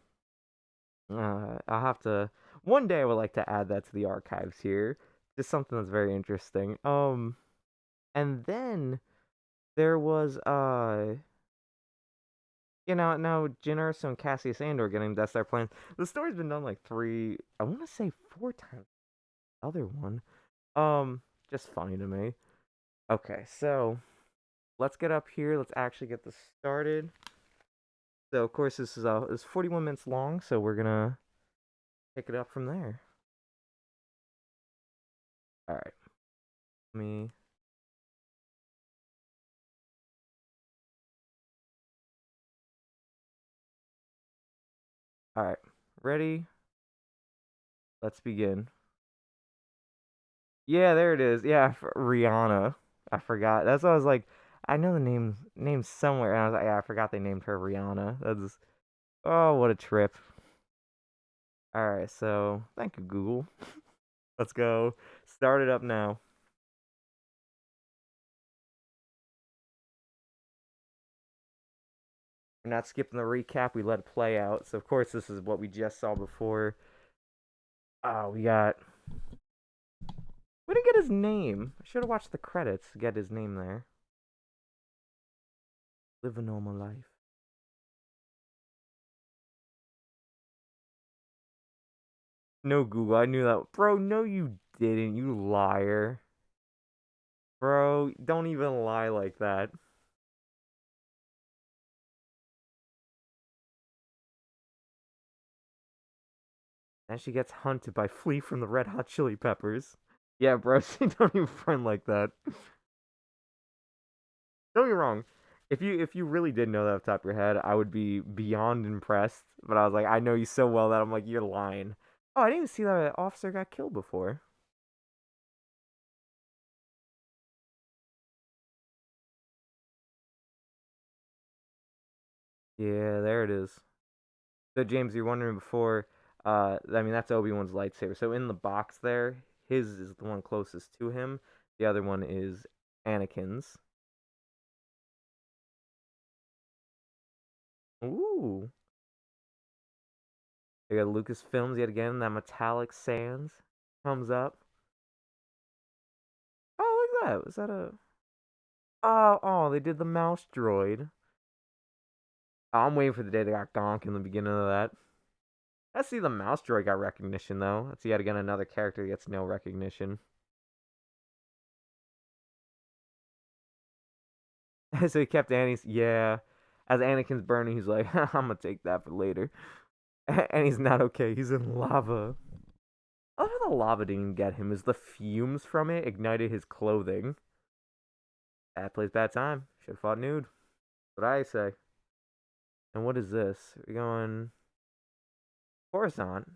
I'll have to one day. I would like to add that to the archives here. Just something that's very interesting. And then there was now Jyn Erso and Cassius Andor getting Death Star plans. The story's been done like I want to say 4 times. The other one, just funny to me. Okay, so let's get up here. Let's actually get this started. So of course this is 41 minutes long, so we're gonna pick it up from there. All right, me. All right, ready? Let's begin. Yeah, there it is. Yeah, Rihanna. I forgot. That's what I was like. I know the name somewhere, and I was like, yeah, I forgot they named her Rihanna. That's oh, what a trip. All right, so thank you, Google. Let's go. Start it up now. We're not skipping the recap. We let it play out. So of course this is what we just saw before. Oh, we didn't get his name. I should have watched the credits to get his name there. Live a normal life. No, Google. I knew that. Bro, no, you didn't. You liar. Bro, don't even lie like that. And she gets hunted by Flea from the Red Hot Chili Peppers. Yeah, bro, she don't even friend like that. Don't get me wrong. If you really did know that off the top of your head, I would be beyond impressed. But I was like, I know you so well that I'm like, you're lying. Oh, I didn't even see that officer got killed before. Yeah, there it is. So James, you're wondering before. I mean that's Obi-Wan's lightsaber. So in the box there, his is the one closest to him. The other one is Anakin's. Ooh. They got Lucasfilms yet again. That metallic sands comes up. Oh, look at that. Was that a? Oh, they did the mouse droid. Oh, I'm waiting for the day they got Gonk in the beginning of that. I see the mouse droid got recognition though. That's yet again another character that gets no recognition. So he kept Annie's yeah. As Anakin's burning, he's like, I'm gonna take that for later. And he's not okay. He's in lava. I love how the lava didn't get him. Is the fumes from it ignited his clothing? Bad place, bad time. Should have fought nude. What I say. And what is this? We're going Coruscant.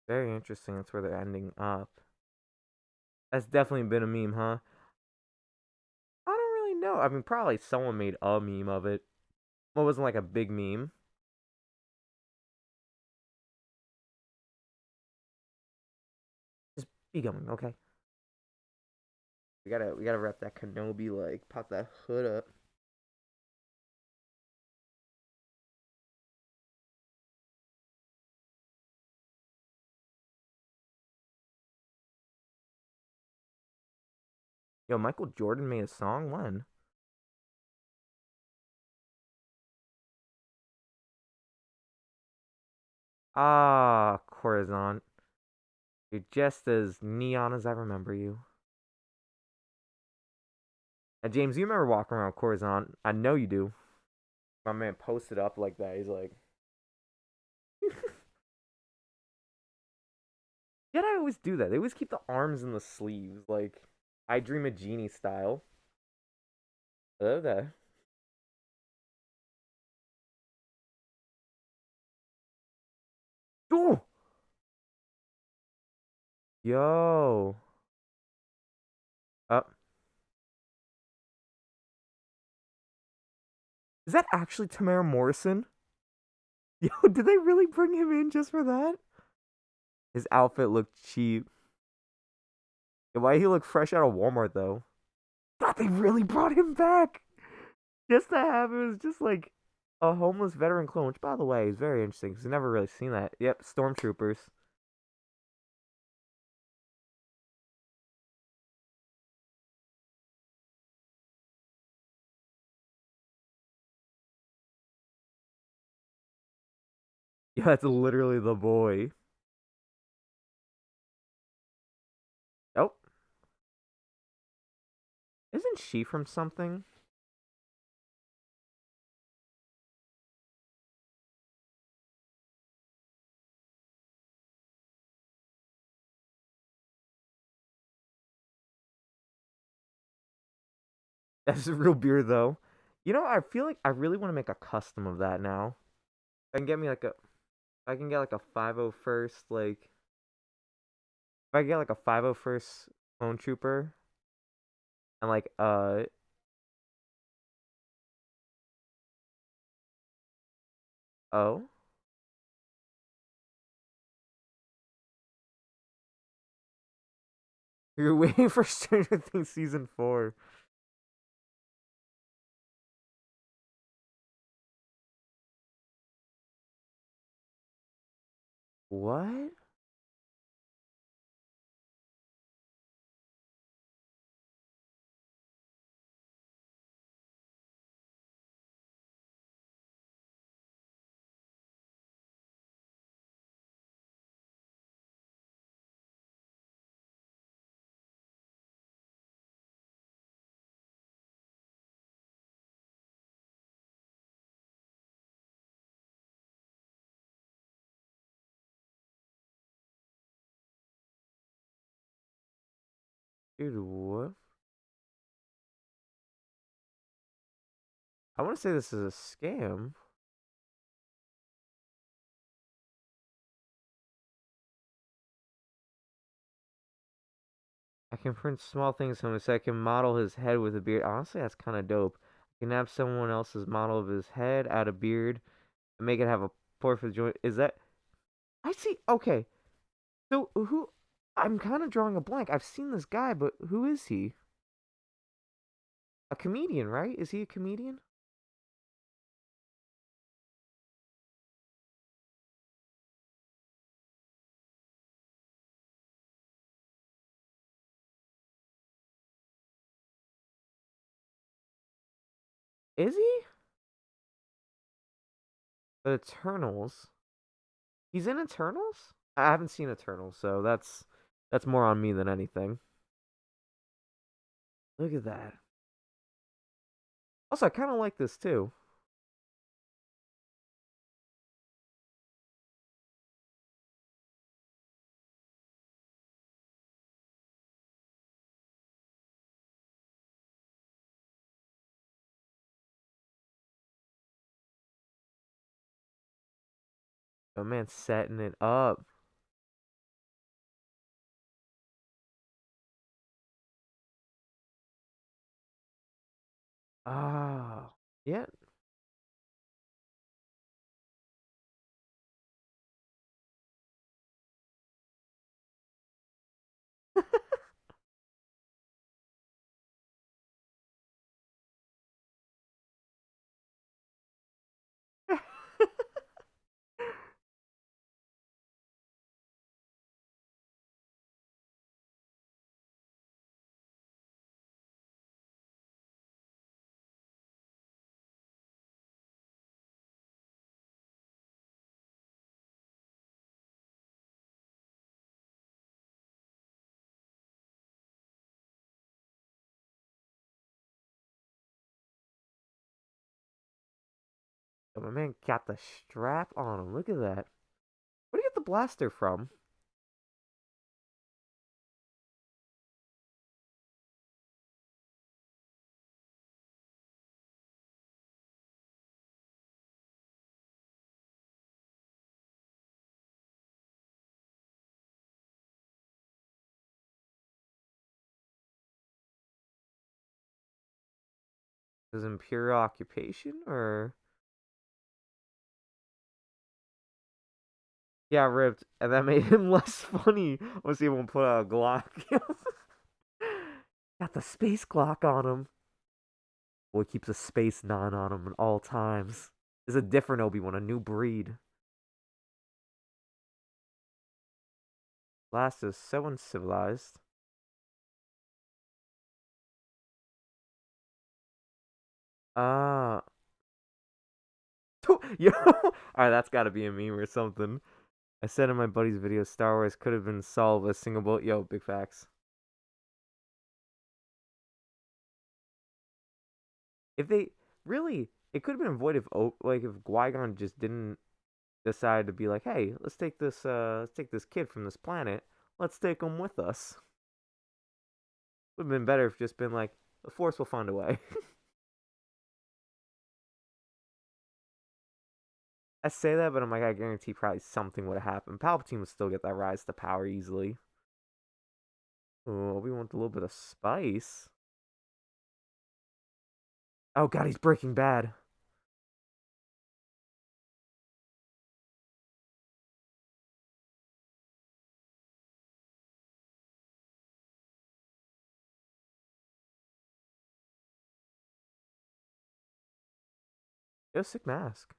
Very interesting. That's where they're ending up. That's definitely been a meme, huh? I don't really know. I mean, probably someone made a meme of it. Well, it wasn't like a big meme. Just be going, okay? We gotta wrap that Kenobi like pop that hood up. Yo, Michael Jordan made a song when? Ah, Coruscant. You're just as neon as I remember you. And James, you remember walking around Coruscant? I know you do. My man posted up like that. He's like, yet I always do that. They always keep the arms in the sleeves, like I Dream of Genie style. I love that. Oh, yo, uh, is that actually Tamara Morrison? Yo, did they really bring him in just for that? His outfit looked cheap. Why he look fresh out of Walmart though? Thought they really brought him back just to have him as just like a homeless veteran clone. Which, by the way, is very interesting because I've never really seen that. Yep, stormtroopers. Yeah, that's literally the boy. Oh, isn't she from something? That's a real beard though. You know, I feel like I really want to make a custom of that now. I can get me like a, I can get like a 501st, like if I get like a 501st clone trooper and like oh, you're waiting for Stranger Things season 4. What? Dude, what? I want to say this is a scam. I can print small things on him so I can model his head with a beard. Honestly, that's kind of dope. I can have someone else's model of his head, add a beard, and make it have a portrait joint. Is that? I see. Okay. So who? I'm kind of drawing a blank. I've seen this guy, but who is he? A comedian, right? Is he a comedian? Is he? The Eternals. He's in Eternals? I haven't seen Eternals, so that's more on me than anything. Look at that. Also, I kind of like this too. Oh man, setting it up. Ah, yeah. Oh, my man got the strap on him. Look at that. Where do you get the blaster from? His imperial occupation, or yeah, ripped, and that made him less funny once he won't put out a Glock. Got the space Glock on him. Boy keeps a space nine on him at all times. Is a different Obi-Wan, a new breed. Last is so uncivilized. Uh yo, alright, that's gotta be a meme or something. I said in my buddy's video, Star Wars could have been solved with a single bullet. Yo, big facts. If they really, it could have been avoided if like if Qui-Gon just didn't decide to be like, hey, let's take this kid from this planet, let's take him with us. Would have been better if just been like, the Force will find a way. I say that, but I'm like, I guarantee probably something would have happened. Palpatine would still get that rise to power easily. Oh, we want a little bit of spice. Oh god, he's Breaking Bad. Yo, sick mask.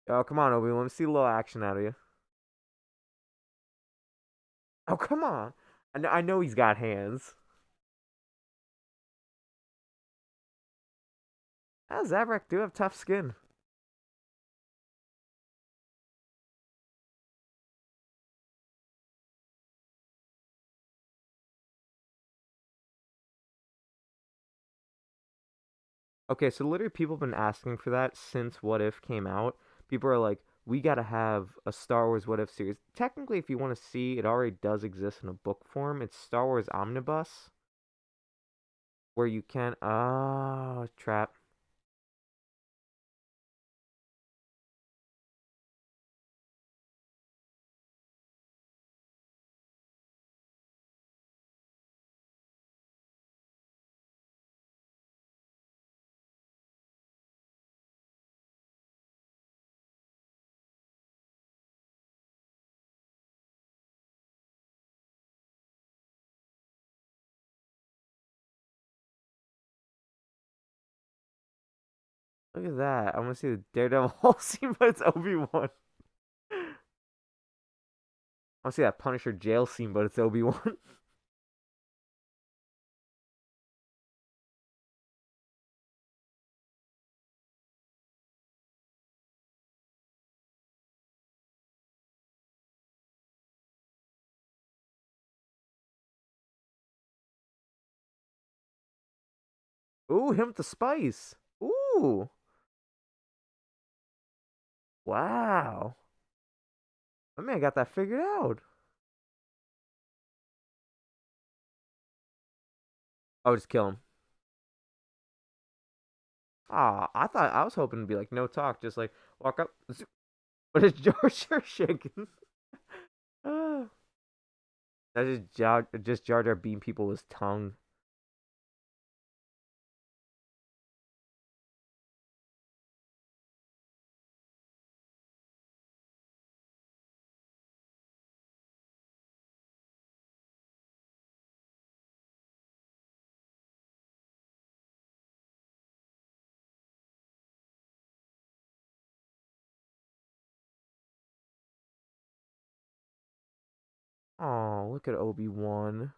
Oh, come on, Obi. Let me see a little action out of you. Oh, come on. I know he's got hands. Ah, Zabrak do have tough skin. Okay, so literally people have been asking for that since What If came out. People are like, we gotta have a Star Wars What If series. Technically, if you want to see, it already does exist in a book form. It's Star Wars Omnibus. where you can. Oh, trap. Look at that. I want to see the Daredevil whole scene, but it's Obi-Wan. I want to see that Punisher jail scene, but it's Obi-Wan. Ooh, him with the spice. Ooh, wow. My man got that figured out. Oh, just kill him. Ah, I was hoping to be like no talk, just like walk up. But it's George shaking. Ah, that just Jar Jar beating people with his tongue. Oh, look at Obi-Wan.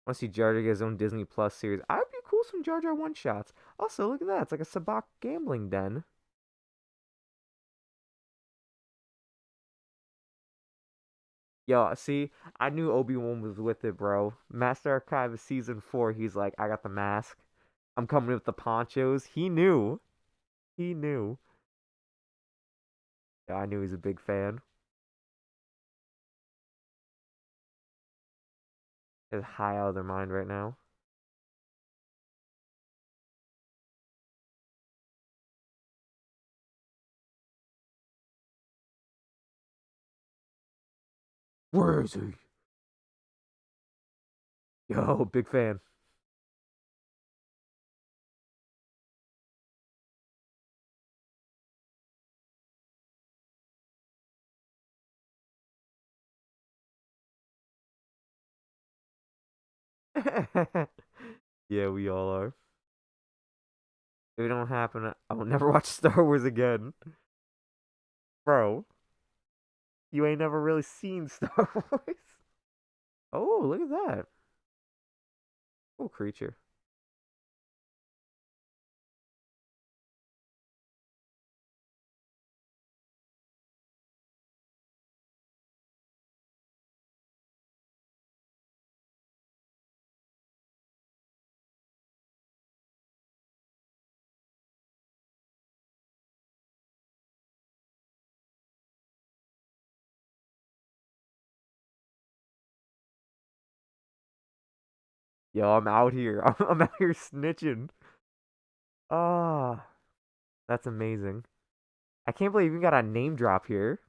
I want to see Jar Jar get his own Disney Plus series. I'd be cool with some Jar Jar one shots. Also, look at that. It's like a Sabak gambling den. Yo, see, I knew Obi-Wan was with it, bro. Master Archivist season 4, he's like, I got the mask. I'm coming with the ponchos. He knew. He knew. Yeah, I knew he's a big fan. They're high out of their mind right now. Where is he? Yo, big fan. Yeah, we all are. If it don't happen, I will never watch Star Wars again. Bro, you ain't never really seen Star Wars. Oh, look at that. Cool creature. Yo, I'm out here. I'm out here snitching. Ah, oh, that's amazing. I can't believe you got a name drop here.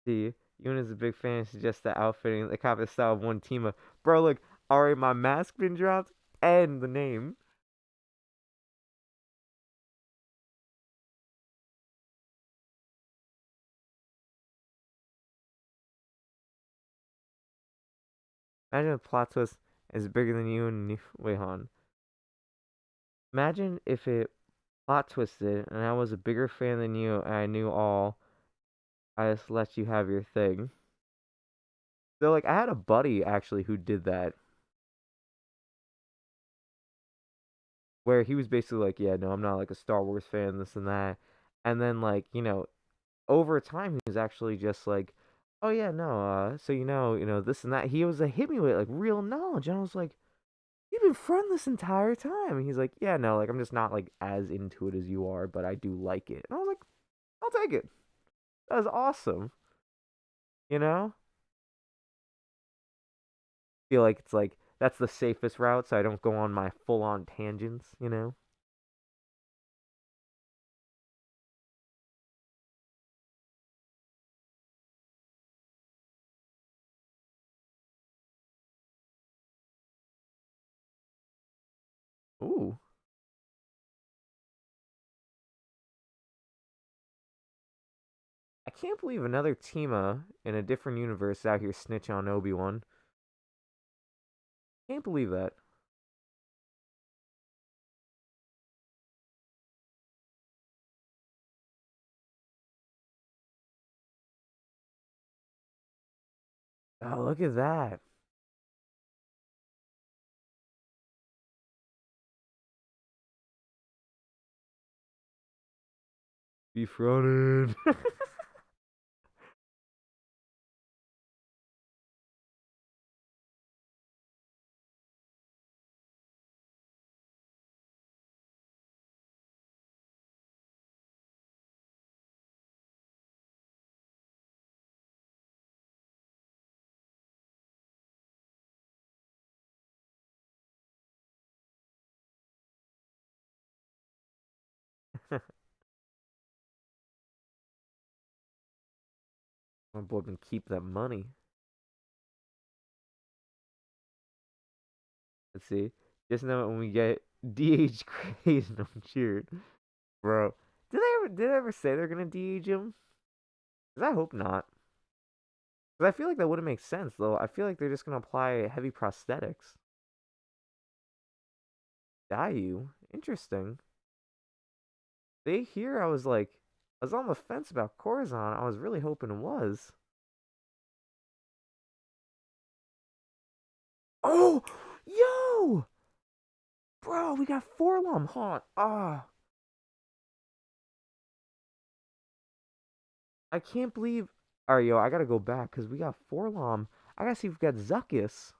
See, Ewan is a big fan. Suggests the outfitting, the copy style of one team of. Bro, look, already my mask been dropped and the name. Imagine a plot twist is bigger than you and wait, hon. Imagine if it plot twisted and I was a bigger fan than you and I knew all. I just let you have your thing. So like I had a buddy actually who did that where he was basically like, yeah, no, I'm not like a Star Wars fan, this and that. And then like, over time he was actually just like, oh yeah, no, so this and that. He was like hit me with like real knowledge, and I was like, you've been friend this entire time. And he's like, yeah, no, like I'm just not like as into it as you are, but I do like it. And I was like, I'll take it. That was awesome. You know? Feel like it's like that's the safest route, so I don't go on my full on tangents, you know? Ooh. I can't believe another Tima in a different universe is out here snitching on Obi-Wan. Can't believe that. Oh, look at that. Beef running. My boy can keep that money. Let's see. Just know when we get DH crazy, I'm cheered. Bro. Did they ever say they're gonna DH him? 'Cause I hope not. Because I feel like that wouldn't make sense though. I feel like they're just gonna apply heavy prosthetics. Dayu? Interesting. They here I was like I was on the fence about Corazon. I was really hoping it was. Oh, yo, bro, we got Forlom Haunt. Ah, I can't believe. All right, yo, I gotta go back because we got Forlom. I gotta see if we got Zuckus.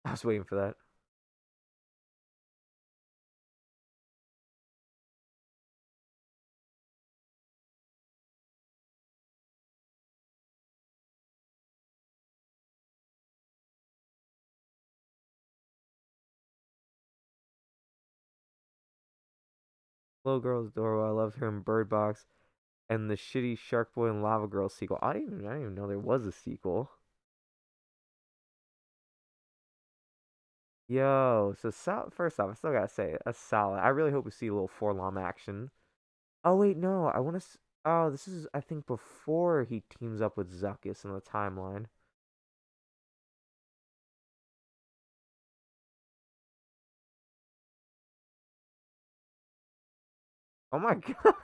I was waiting for that. Little girl's adorable. I loved her in Bird Box and the shitty Shark Boy and Lava Girl sequel. I didn't even know there was a sequel. Yo, so first off, I still gotta say that's solid. I really hope we see a little Forlom action. Oh wait, no, I want to. Oh, this is I think before he teams up with Zuckus in the timeline. Oh my god,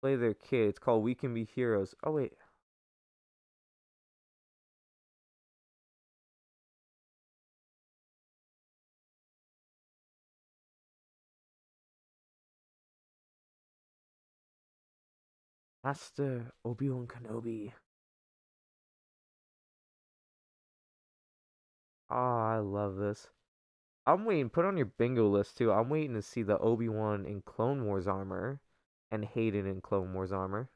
play their kid. It's called We Can Be Heroes. Oh wait, Master Obi-Wan Kenobi. Oh, I love this. I'm waiting. Put on your bingo list too. I'm waiting to see the Obi-Wan in Clone Wars armor, and Hayden in Clone Wars armor.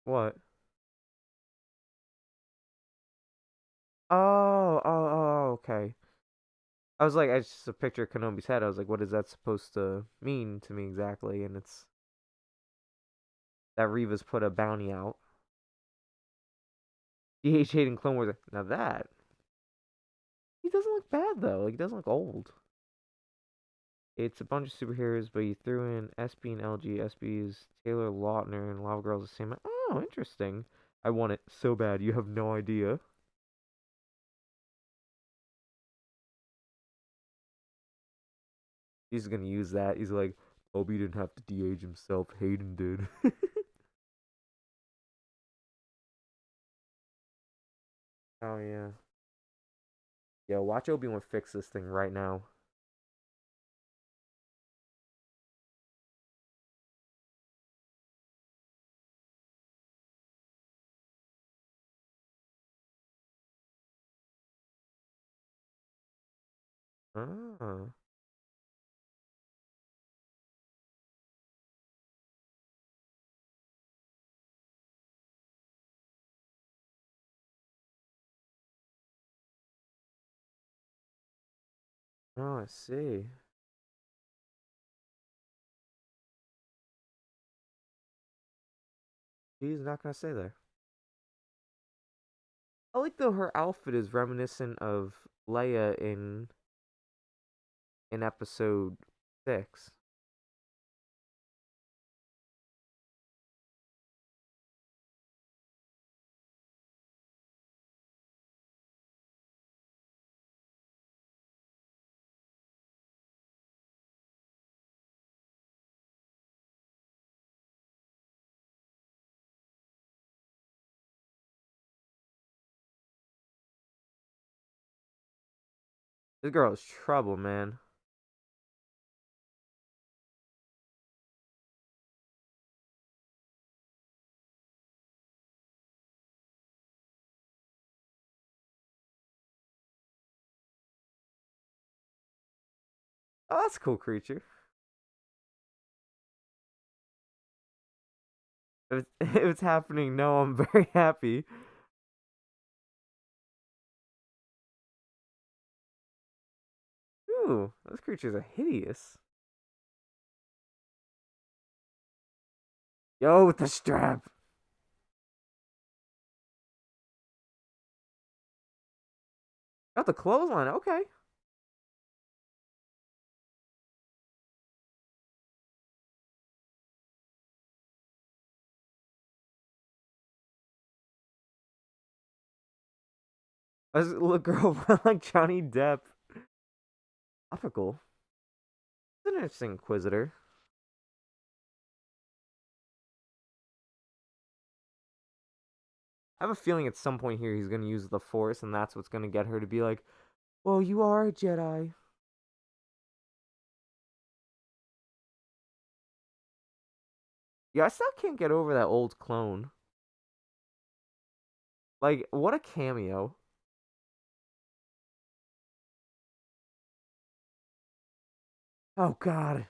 What? Okay. I was like, I just a picture of Kenobi's head. I was like, what is that supposed to mean to me exactly? And it's that Reva's put a bounty out. DH Hayden Clone Wars. Now that he doesn't look bad though. Like he doesn't look old. It's a bunch of superheroes, but you threw in SB and LG. SB's Taylor Lautner and Lava Girl's the same. Oh, interesting. I want it so bad. You have no idea. He's gonna use that. He's like, Obi didn't have to de-age himself. Hayden did. Oh yeah. Yo, watch Obi-Wan fix this thing right now. Oh. Oh, I see. He's not gonna stay there. I like though her outfit is reminiscent of Leia in episode 6. This girl is trouble, man. Oh, that's a cool creature. If it's happening, no, I'm very happy. Ooh, those creatures are hideous. Yo, with the strap. Got the clothesline, okay. This little girl like Johnny Depp. Topical. It's an interesting inquisitor. I have a feeling at some point here he's gonna use the Force, and that's what's gonna get her to be like, "Well, you are a Jedi." Yeah, I still can't get over that old clone. Like, what a cameo. Oh God.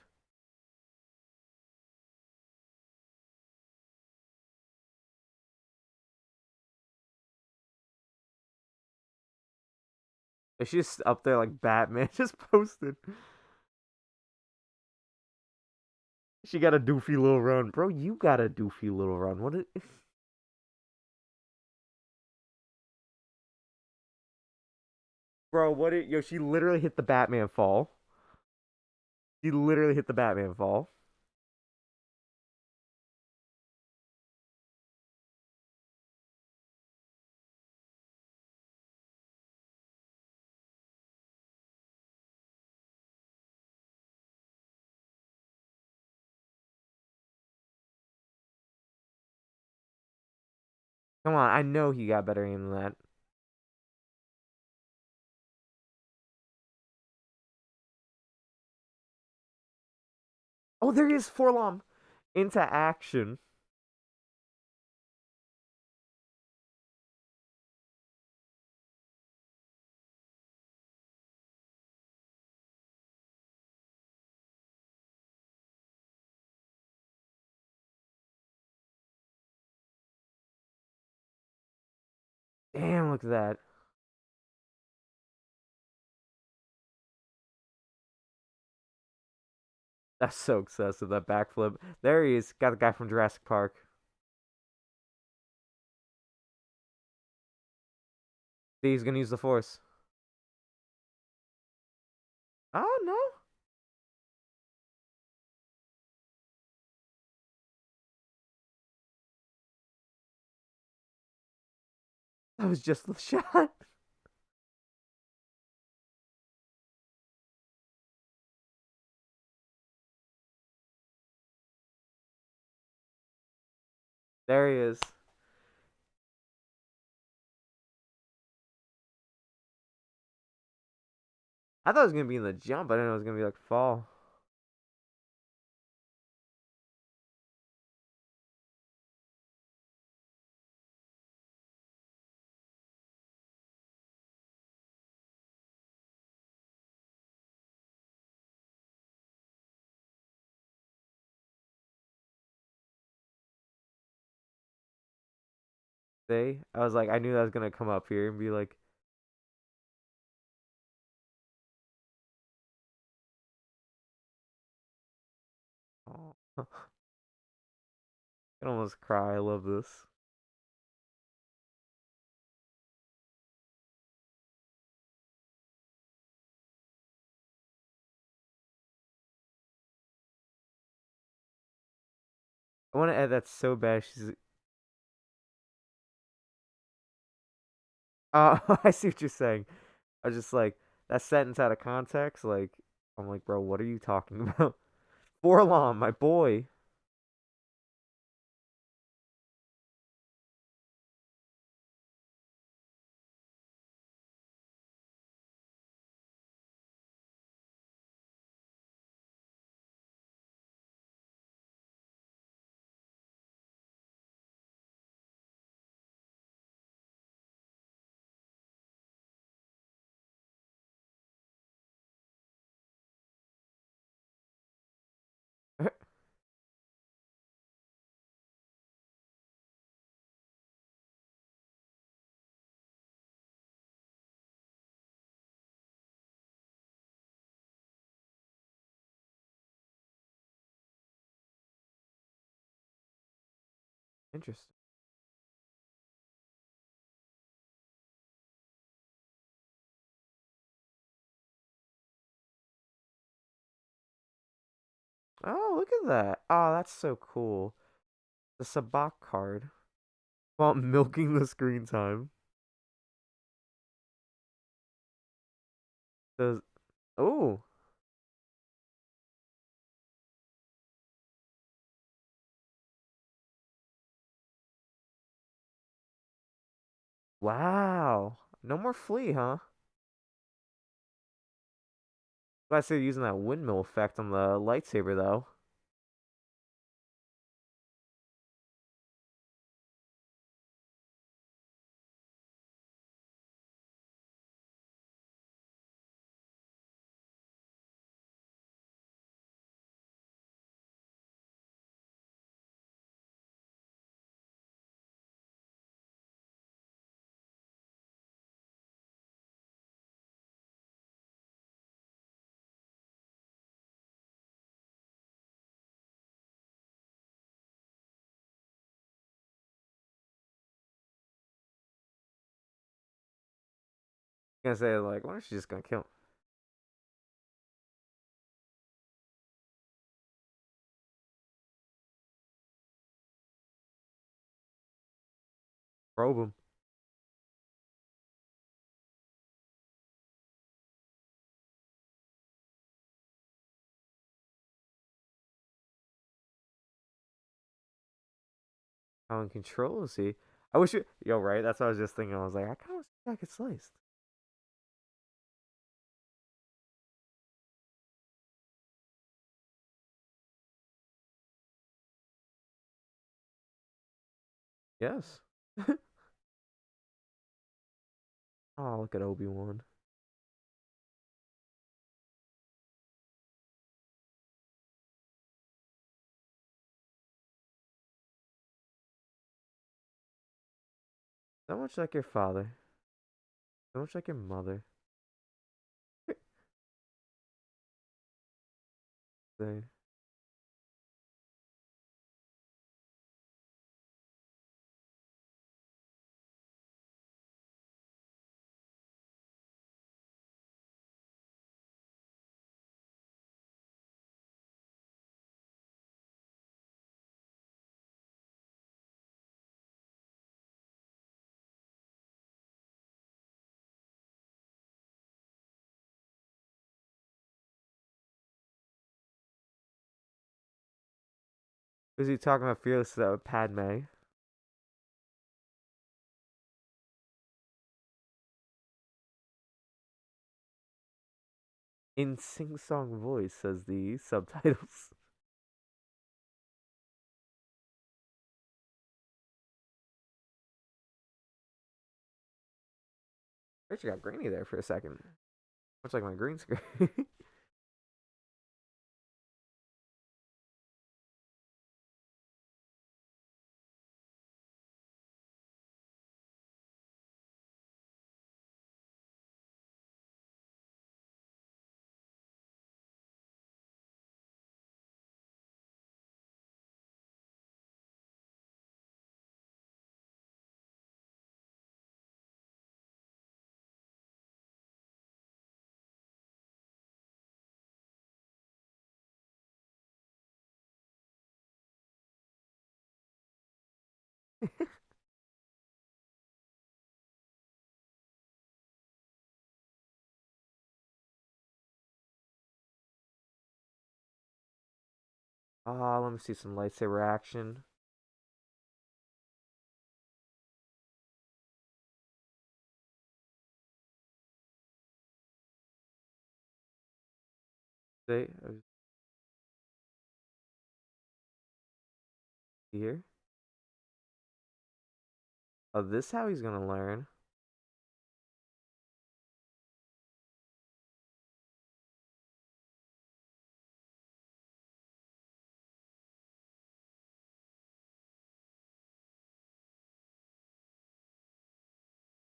She's just up there like Batman, just posted. She got a doofy little run, bro. You got a doofy little run. What? Bro? What? Yo, she literally hit the Batman fall. She literally hit the Batman fall. Come on, I know he got better aim than that. Oh, there he is, Forlom into action. Damn, look at that. That's so excessive, that backflip. There he is. Got the guy from Jurassic Park. See, he's gonna use the Force. Oh, no. That was just the shot. There he is. I thought it was gonna be in the jump. I didn't know it was gonna be like fall. See, I was like, I knew that was gonna come up here and be like, oh, I can almost cry. I love this. I want to add that so bad. She's, I see what you're saying. I was just like that sentence out of context. Like, I'm like, bro, what are you talking about? Forlon, my boy. Interesting. Oh, look at that. Oh, that's so cool. The Sabak card. While milking the screen time. Does oh wow. No more flea, huh? Glad they're using that windmill effect on the lightsaber though. I'm gonna say like, why don't you just gonna kill him? Probe him. How in control is he? I wish you yo, right? That's what I was just thinking. I was like, I kinda wish I get sliced. Yes. Oh, look at Obi-Wan. So much like your father. So much like your mother. They- Was he talking about fearless Padme? In sing-song voice, says the subtitles. I actually got grainy there for a second. Much like my green screen. Let me see some lightsaber action. See, here. Oh, this how he's gonna learn.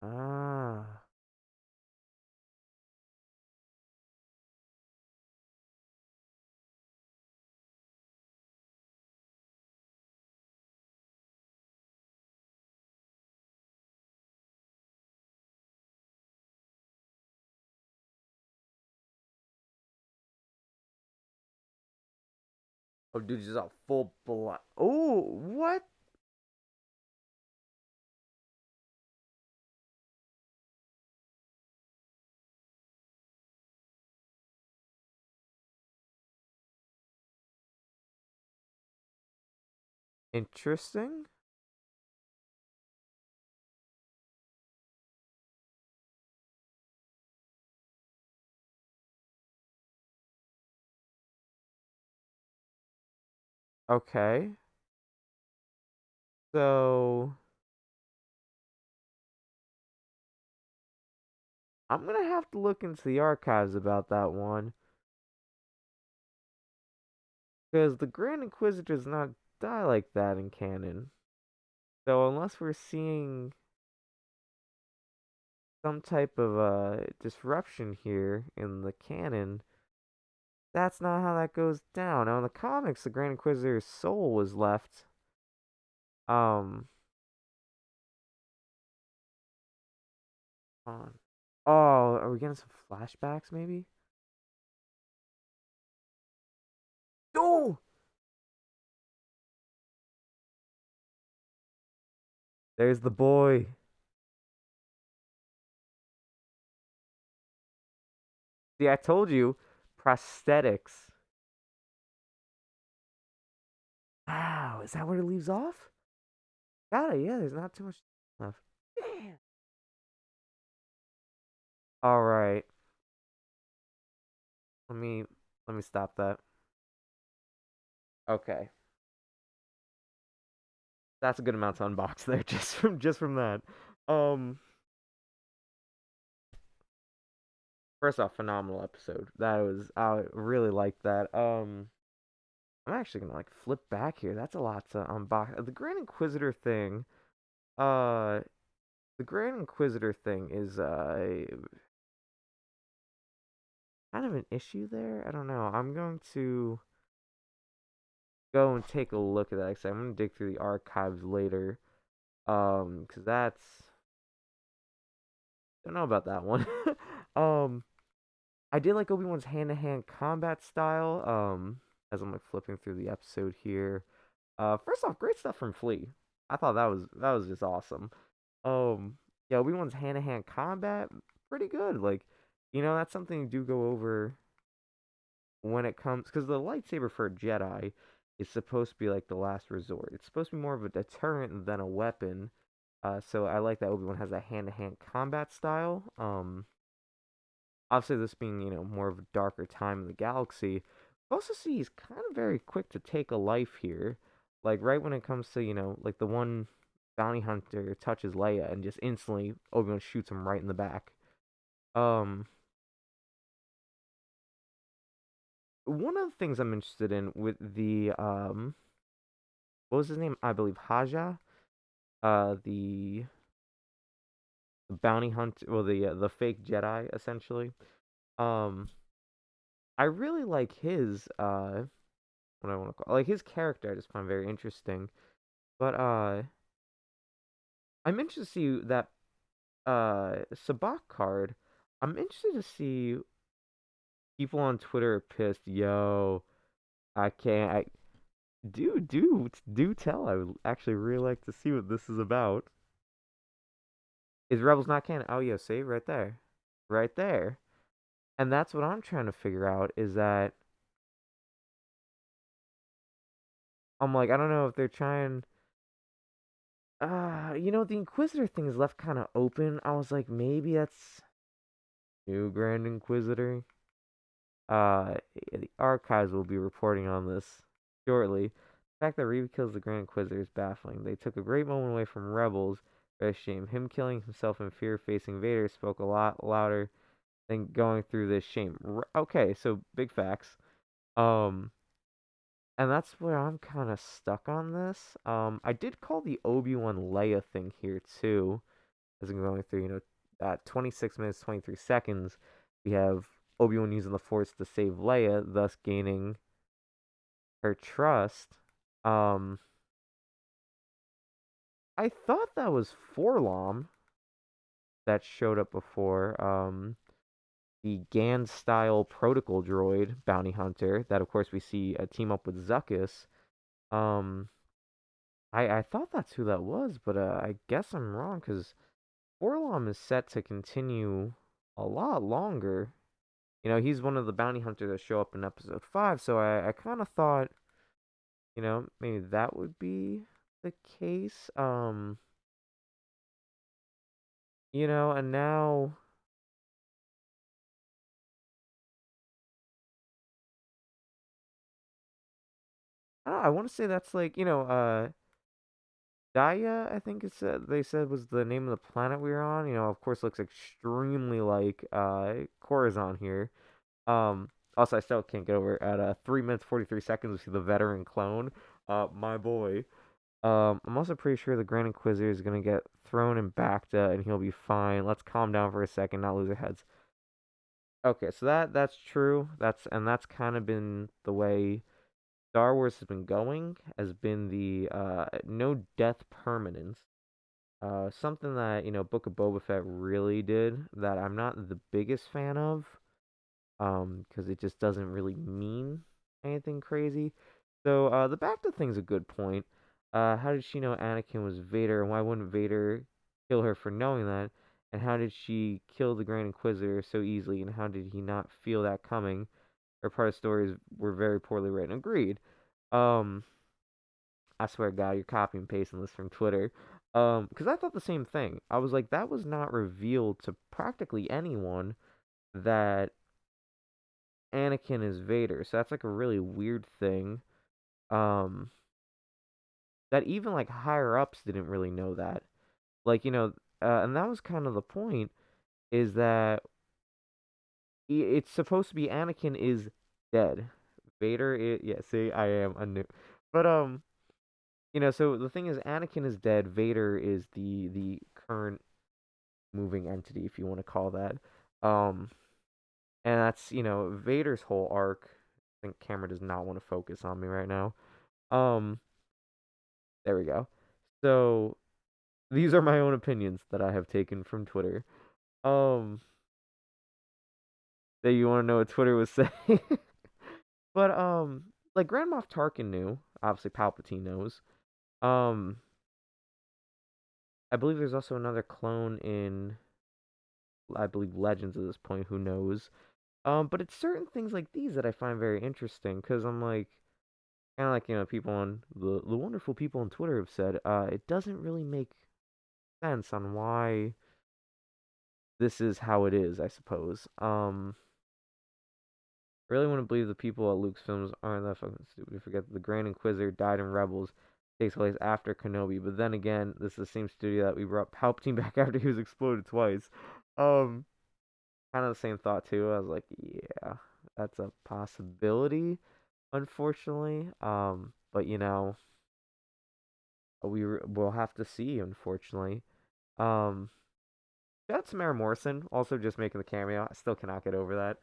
Ah. Oh, dude, just a full blood. Oh, what? Interesting. Okay. So I'm gonna have to look into the archives about that one. Because the Grand Inquisitor does not die like that in canon. So unless we're seeing some type of disruption here in the canon, that's not how that goes down. Now in the comics, the Grand Inquisitor's soul was left. Um, on. Oh, are we getting some flashbacks maybe? Oh, there's the boy. See, I told you, prosthetics. Wow, is that where it leaves off? Got it. Yeah, there's not too much left. Damn. All right, let me let me stop that. Okay, that's a good amount to unbox there just from that. Um, First off, phenomenal episode. That was I really liked that. I'm actually gonna like flip back here. That's a lot to unbox. The Grand Inquisitor thing. Uh, the Grand Inquisitor thing is kind of an issue there. I don't know. I'm going to go and take a look at that. Like I am gonna dig through the archives later. Because that's don't know about that one. um, I did like Obi-Wan's hand-to-hand combat style. As I'm like flipping through the episode here. First off, great stuff from Flea. I thought that was just awesome. Um, yeah, Obi-Wan's hand-to-hand combat pretty good. Like, that's something you do go over when it comes because the lightsaber for a Jedi is supposed to be like the last resort. It's supposed to be more of a deterrent than a weapon. So I like that Obi-Wan has that hand-to-hand combat style. obviously this being, more of a darker time in the galaxy, we also see he's kind of very quick to take a life here. Like right when it comes to, like the one bounty hunter touches Leia and just instantly Obi-Wan shoots him right in the back. Um, one of the things I'm interested in with the what was his name? I believe Haja, the bounty hunter, well the fake Jedi essentially. Um, I really like his what I want to call like his character. I just find very interesting. But I'm interested to see that Sabak card. I'm interested to see people on Twitter are pissed. Yo, I can't. I do tell. I would actually really like to see what this is about. Is Rebels not canon? Oh yeah, see right there, right there. And that's what I'm trying to figure out. Is that I'm like I don't know if they're trying. The Inquisitor thing is left kind of open. I was like maybe that's new Grand Inquisitor. The archives will be reporting on this shortly. The fact that Reva kills the Grand Inquisitor is baffling. They took a great moment away from Rebels. A shame. Him killing himself in fear facing Vader spoke a lot louder than going through this shame. Okay, so big facts. Um, and that's where I'm kind of stuck on this. I did call the Obi-Wan Leia thing here too, as I'm going through, at 26 minutes 23 seconds, we have Obi-Wan using the Force to save Leia, thus gaining her trust. Um, I thought that was Forlom that showed up before. The Gan style protocol droid bounty hunter that, of course, we see team up with Zuckuss. Um, I thought that's who that was, but I guess I'm wrong because Forlom is set to continue a lot longer. He's one of the bounty hunters that show up in episode 5, so I kind of thought, maybe that would be the case. And now I don't know, I want to say that's like, Daya, I think they said was the name of the planet we were on. Of course looks extremely like Corazon here. Also I still can't get over at 3 minutes 43 seconds we see the veteran clone. My boy. I'm also pretty sure the Grand Inquisitor is gonna get thrown in Bacta and he'll be fine. Let's calm down for a second, not lose our heads. Okay, so that's true. That's kind of been the way Star Wars has been going, has been the no death permanence. Something that, Book of Boba Fett really did that I'm not the biggest fan of, because it just doesn't really mean anything crazy. So, the Bacta thing's a good point. How did she know Anakin was Vader, and why wouldn't Vader kill her for knowing that? And how did she kill the Grand Inquisitor so easily, and how did he not feel that coming? Her part of stories were very poorly written. Agreed. Um, I swear to God, you're copy and pasting this from Twitter. Because I thought the same thing. I was like, that was not revealed to practically anyone that Anakin is Vader. So that's like a really weird thing. Um, that even like higher ups didn't really know that. Like, and that was kind of the point is that it's supposed to be Anakin is dead. Vader is, yeah, see, I am a new. But so the thing is Anakin is dead, Vader is the current moving entity if you want to call that. Um and that's, Vader's whole arc. I think camera does not want to focus on me right now. Um there we go. So these are my own opinions that I have taken from Twitter. Um that you want to know what Twitter was saying. But like Grand Moff Tarkin knew, obviously Palpatine knows. Um I believe there's also another clone in I believe Legends at this point who knows. But it's certain things like these that I find very interesting because I'm like, kind of like people on the wonderful people on Twitter have said, it doesn't really make sense on why this is how it is, I suppose. Really want to believe the people at Lucasfilms aren't that fucking stupid to forget that the Grand Inquisitor died in Rebels takes place after Kenobi. But then again, this is the same studio that we brought Palpatine back after he was exploded twice. Um, Kind of the same thought too. I was like, yeah, that's a possibility, unfortunately. But we'll have to see, unfortunately. Um, Got Samara Morrison also just making the cameo. I still cannot get over that.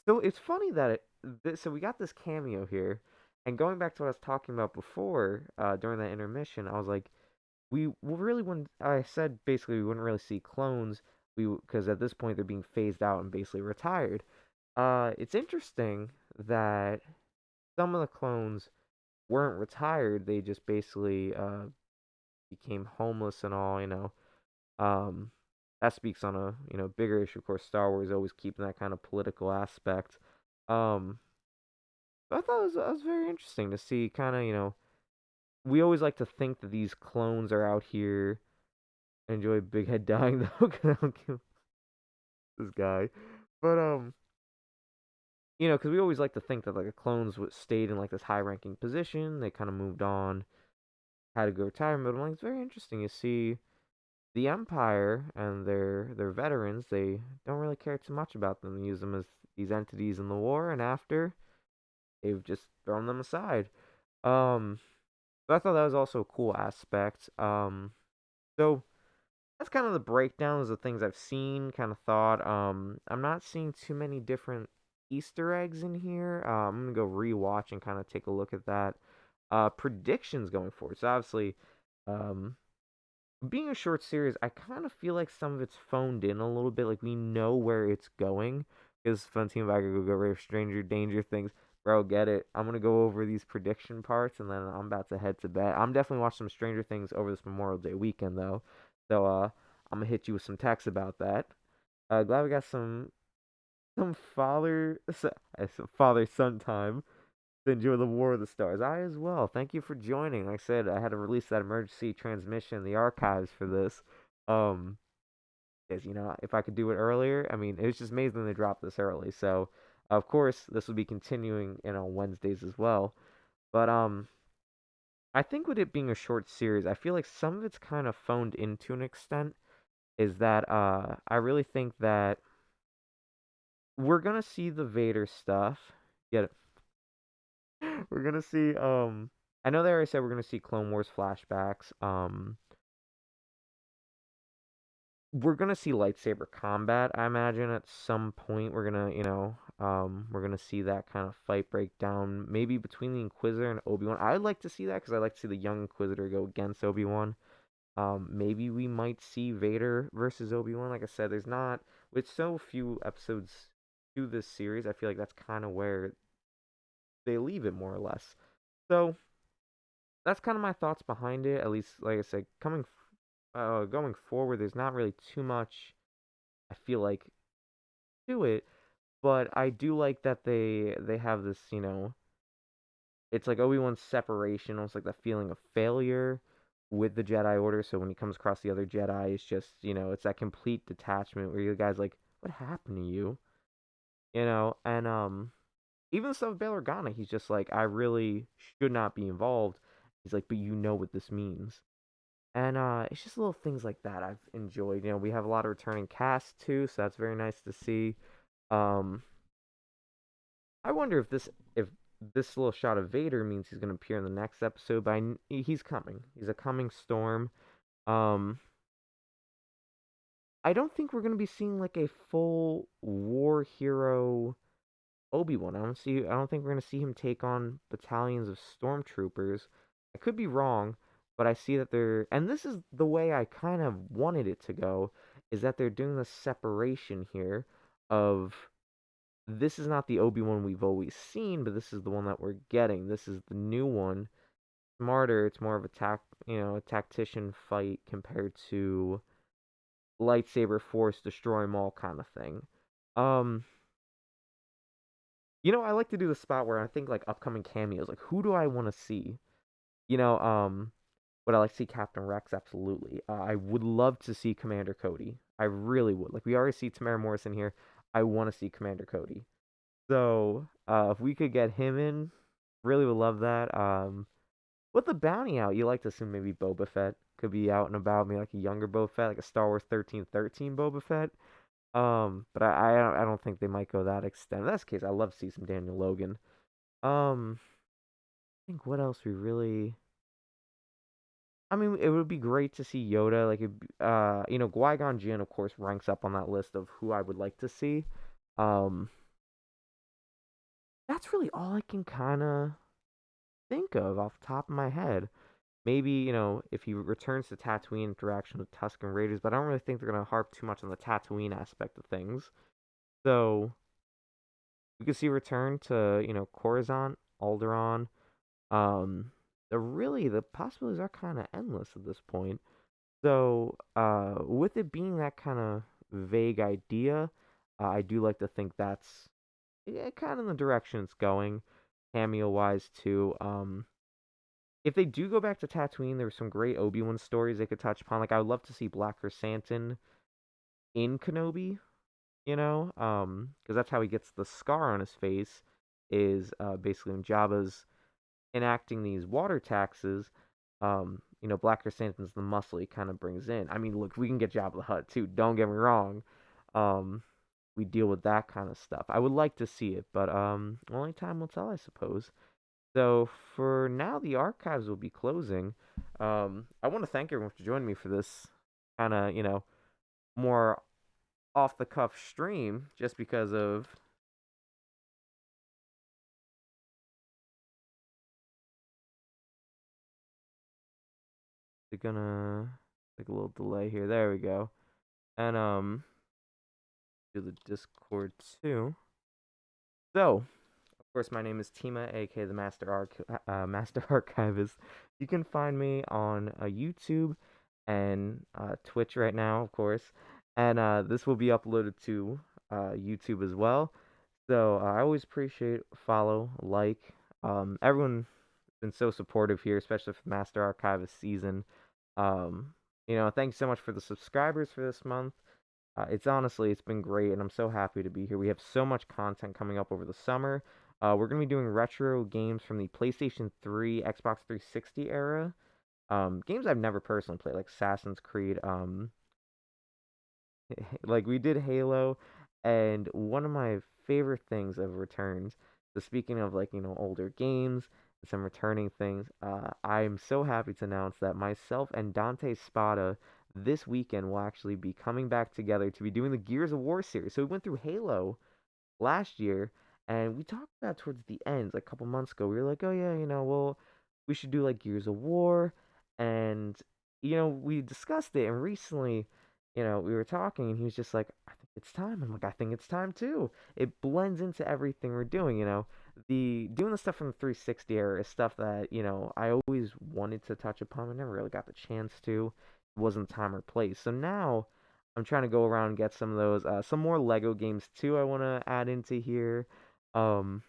So it's funny that so we got this cameo here, and going back to what I was talking about before, during that intermission, I was like, we really wouldn't. I said basically we wouldn't really see clones, because at this point they're being phased out and basically retired. It's interesting that some of the clones weren't retired; they just basically became homeless and all. Um, that speaks on a bigger issue. Of course, Star Wars always keeping that kind of political aspect. Um, but I thought it was very interesting to see kind of we always like to think that these clones are out here. I enjoy Big Head dying though. 'Cause I don't kill this guy, but because we always like to think that like the clones would stayed in like this high ranking position. They kind of moved on, had to go retirement. But I'm like, it's very interesting to see the Empire and their veterans, they don't really care too much about them. They use them as these entities in the war, and after they've just thrown them aside. Um, but I thought that was also a cool aspect. So that's kind of the breakdowns of things I've seen, kind of thought. I'm not seeing too many different Easter eggs in here. I'm gonna go rewatch and kind of take a look at that. Predictions going forward. So obviously, um, being a short series, I kind of feel like some of it's phoned in a little bit. Like we know where it's going. Because fun team, if I could go Rave Stranger Danger things, bro, get it. I'm gonna go over these prediction parts, and then I'm about to head to bed. I'm definitely watching some Stranger Things over this Memorial Day weekend though, so I'm gonna hit you with some texts about that. Glad we got some father son time to enjoy the War of the Stars. I as well. Thank you for joining. Like I said, I had to release that emergency transmission, the archives for this. Um, because if I could do it earlier, I mean, it was just amazing they dropped this early. So, of course, this will be continuing on Wednesdays as well. But I think with it being a short series, I feel like some of it's kind of phoned in to an extent. Is that I really think that we're gonna see the Vader stuff. Get it? We're gonna see I know they already said we're gonna see Clone Wars flashbacks. We're gonna see lightsaber combat, I imagine at some point we're gonna, we're gonna see that kind of fight breakdown, maybe between the Inquisitor and Obi-Wan. I'd like to see that because I like to see the young Inquisitor go against Obi-Wan. Maybe we might see Vader versus Obi-Wan. Like I said, there's not with so few episodes to this series, I feel like that's kind of where they leave it more or less. So that's kind of my thoughts behind it. At least, like I said, going forward, there's not really too much I feel like to it, but I do like that they have this, it's like Obi-Wan's separation, almost like that feeling of failure with the Jedi Order. So when he comes across the other Jedi, it's just, it's that complete detachment where the guy's like, "What happened to you?" And even the stuff with Bail Organa, he's just like, "I really should not be involved." He's like, "But you know what this means." And it's just little things like that I've enjoyed. We have a lot of returning cast too, so that's very nice to see. Um, I wonder if this little shot of Vader means he's going to appear in the next episode, but he's coming. He's a coming storm. Um, I don't think we're going to be seeing like a full war hero Obi-Wan. I don't think we're going to see him take on battalions of stormtroopers. I could be wrong, but I see that and this is the way I kind of wanted it to go, is that they're doing the separation here of this is not the Obi-Wan we've always seen, but this is the one that we're getting. This is the new one. Smarter, it's more of a tactician fight compared to lightsaber force destroy them all kind of thing. Um, I like to do the spot where I think like upcoming cameos, like who do I want to see? You know, um, would I like to see Captain Rex? Absolutely. I would love to see Commander Cody. I really would. Like, we already see Tamara Morrison here. I want to see Commander Cody. So, if we could get him in, really would love that. With the bounty out, you like to assume maybe Boba Fett could be out and about, maybe like a younger Boba Fett, like a Star Wars 1313 Boba Fett. But I don't think they might go that extent. In that case, I love to see some Daniel Logan. I think what else we really. I mean, it would be great to see Yoda. Like, Qui-Gon Jinn, of course, ranks up on that list of who I would like to see. Um, that's really all I can kind of think of off the top of my head. Maybe, if he returns to Tatooine interaction with Tusken Raiders, but I don't really think they're going to harp too much on the Tatooine aspect of things. So, we could see return to, Coruscant, Alderaan. The possibilities are kind of endless at this point. So, with it being that kind of vague idea, I do like to think that's kind of the direction it's going, cameo wise too. If they do go back to Tatooine, there's some great Obi-Wan stories they could touch upon. Like, I would love to see Black Chrysanthemum in Kenobi, because that's how he gets the scar on his face, is basically when Jabba's enacting these water taxes. Black Chrysanthemum's the muscle he kind of brings in. I mean, look, we can get Jabba the Hutt too. Don't get me wrong. Um, we deal with that kind of stuff. I would like to see it, but only time will tell, I suppose. So for now, the archives will be closing. I want to thank everyone for joining me for this kind of, more off the cuff stream, just because of they're gonna take a little delay here. There we go. And do the Discord too. So, of course, my name is Tima, aka the Master Archivist. You can find me on YouTube and Twitch right now, of course, and this will be uploaded to YouTube as well. So I always appreciate follow, like. Everyone's been so supportive here, especially for Master Archivist season. Um, thanks so much for the subscribers for this month. It's been great, and I'm so happy to be here. We have so much content coming up over the summer. We're gonna be doing retro games from the PlayStation 3, Xbox 360 era. Games I've never personally played, like Assassin's Creed. Like we did Halo, and one of my favorite things of returns. So speaking of like older games and some returning things, I'm so happy to announce that myself and Dante Spada this weekend will actually be coming back together to be doing the Gears of War series. So we went through Halo last year, and we talked about towards the end, like a couple months ago. We were like, oh yeah, well, we should do like Gears of War, and we discussed it. And recently, we were talking, and he was just like, I think it's time. I'm like, I think it's time too. It blends into everything we're doing. The doing the stuff from the 360 era is stuff that I always wanted to touch upon. I never really got the chance to. It wasn't time or place. So now I'm trying to go around and get some of those, some more Lego games too. I want to add into here. Um,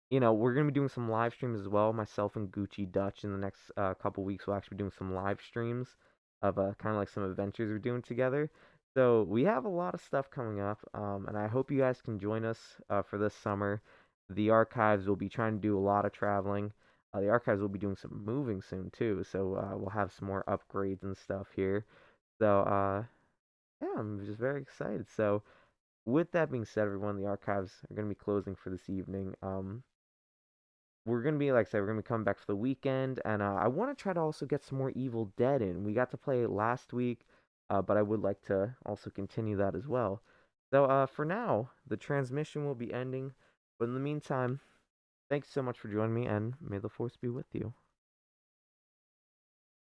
we're gonna be doing some live streams as well. Myself and Gucci Dutch in the next couple weeks will actually be doing some live streams of kind of like some adventures we're doing together. So we have a lot of stuff coming up, and I hope you guys can join us for this summer. The archives will be trying to do a lot of traveling. The archives will be doing some moving soon too, so we'll have some more upgrades and stuff here. So yeah, I'm just very excited. So, with that being said, everyone, the archives are going to be closing for this evening. We're going to be, like I said, we're going to be coming back for the weekend, and I want to try to also get some more Evil Dead in. We got to play it last week, but I would like to also continue that as well. So, for now, the transmission will be ending, but in the meantime, thanks so much for joining me, and may the force be with you.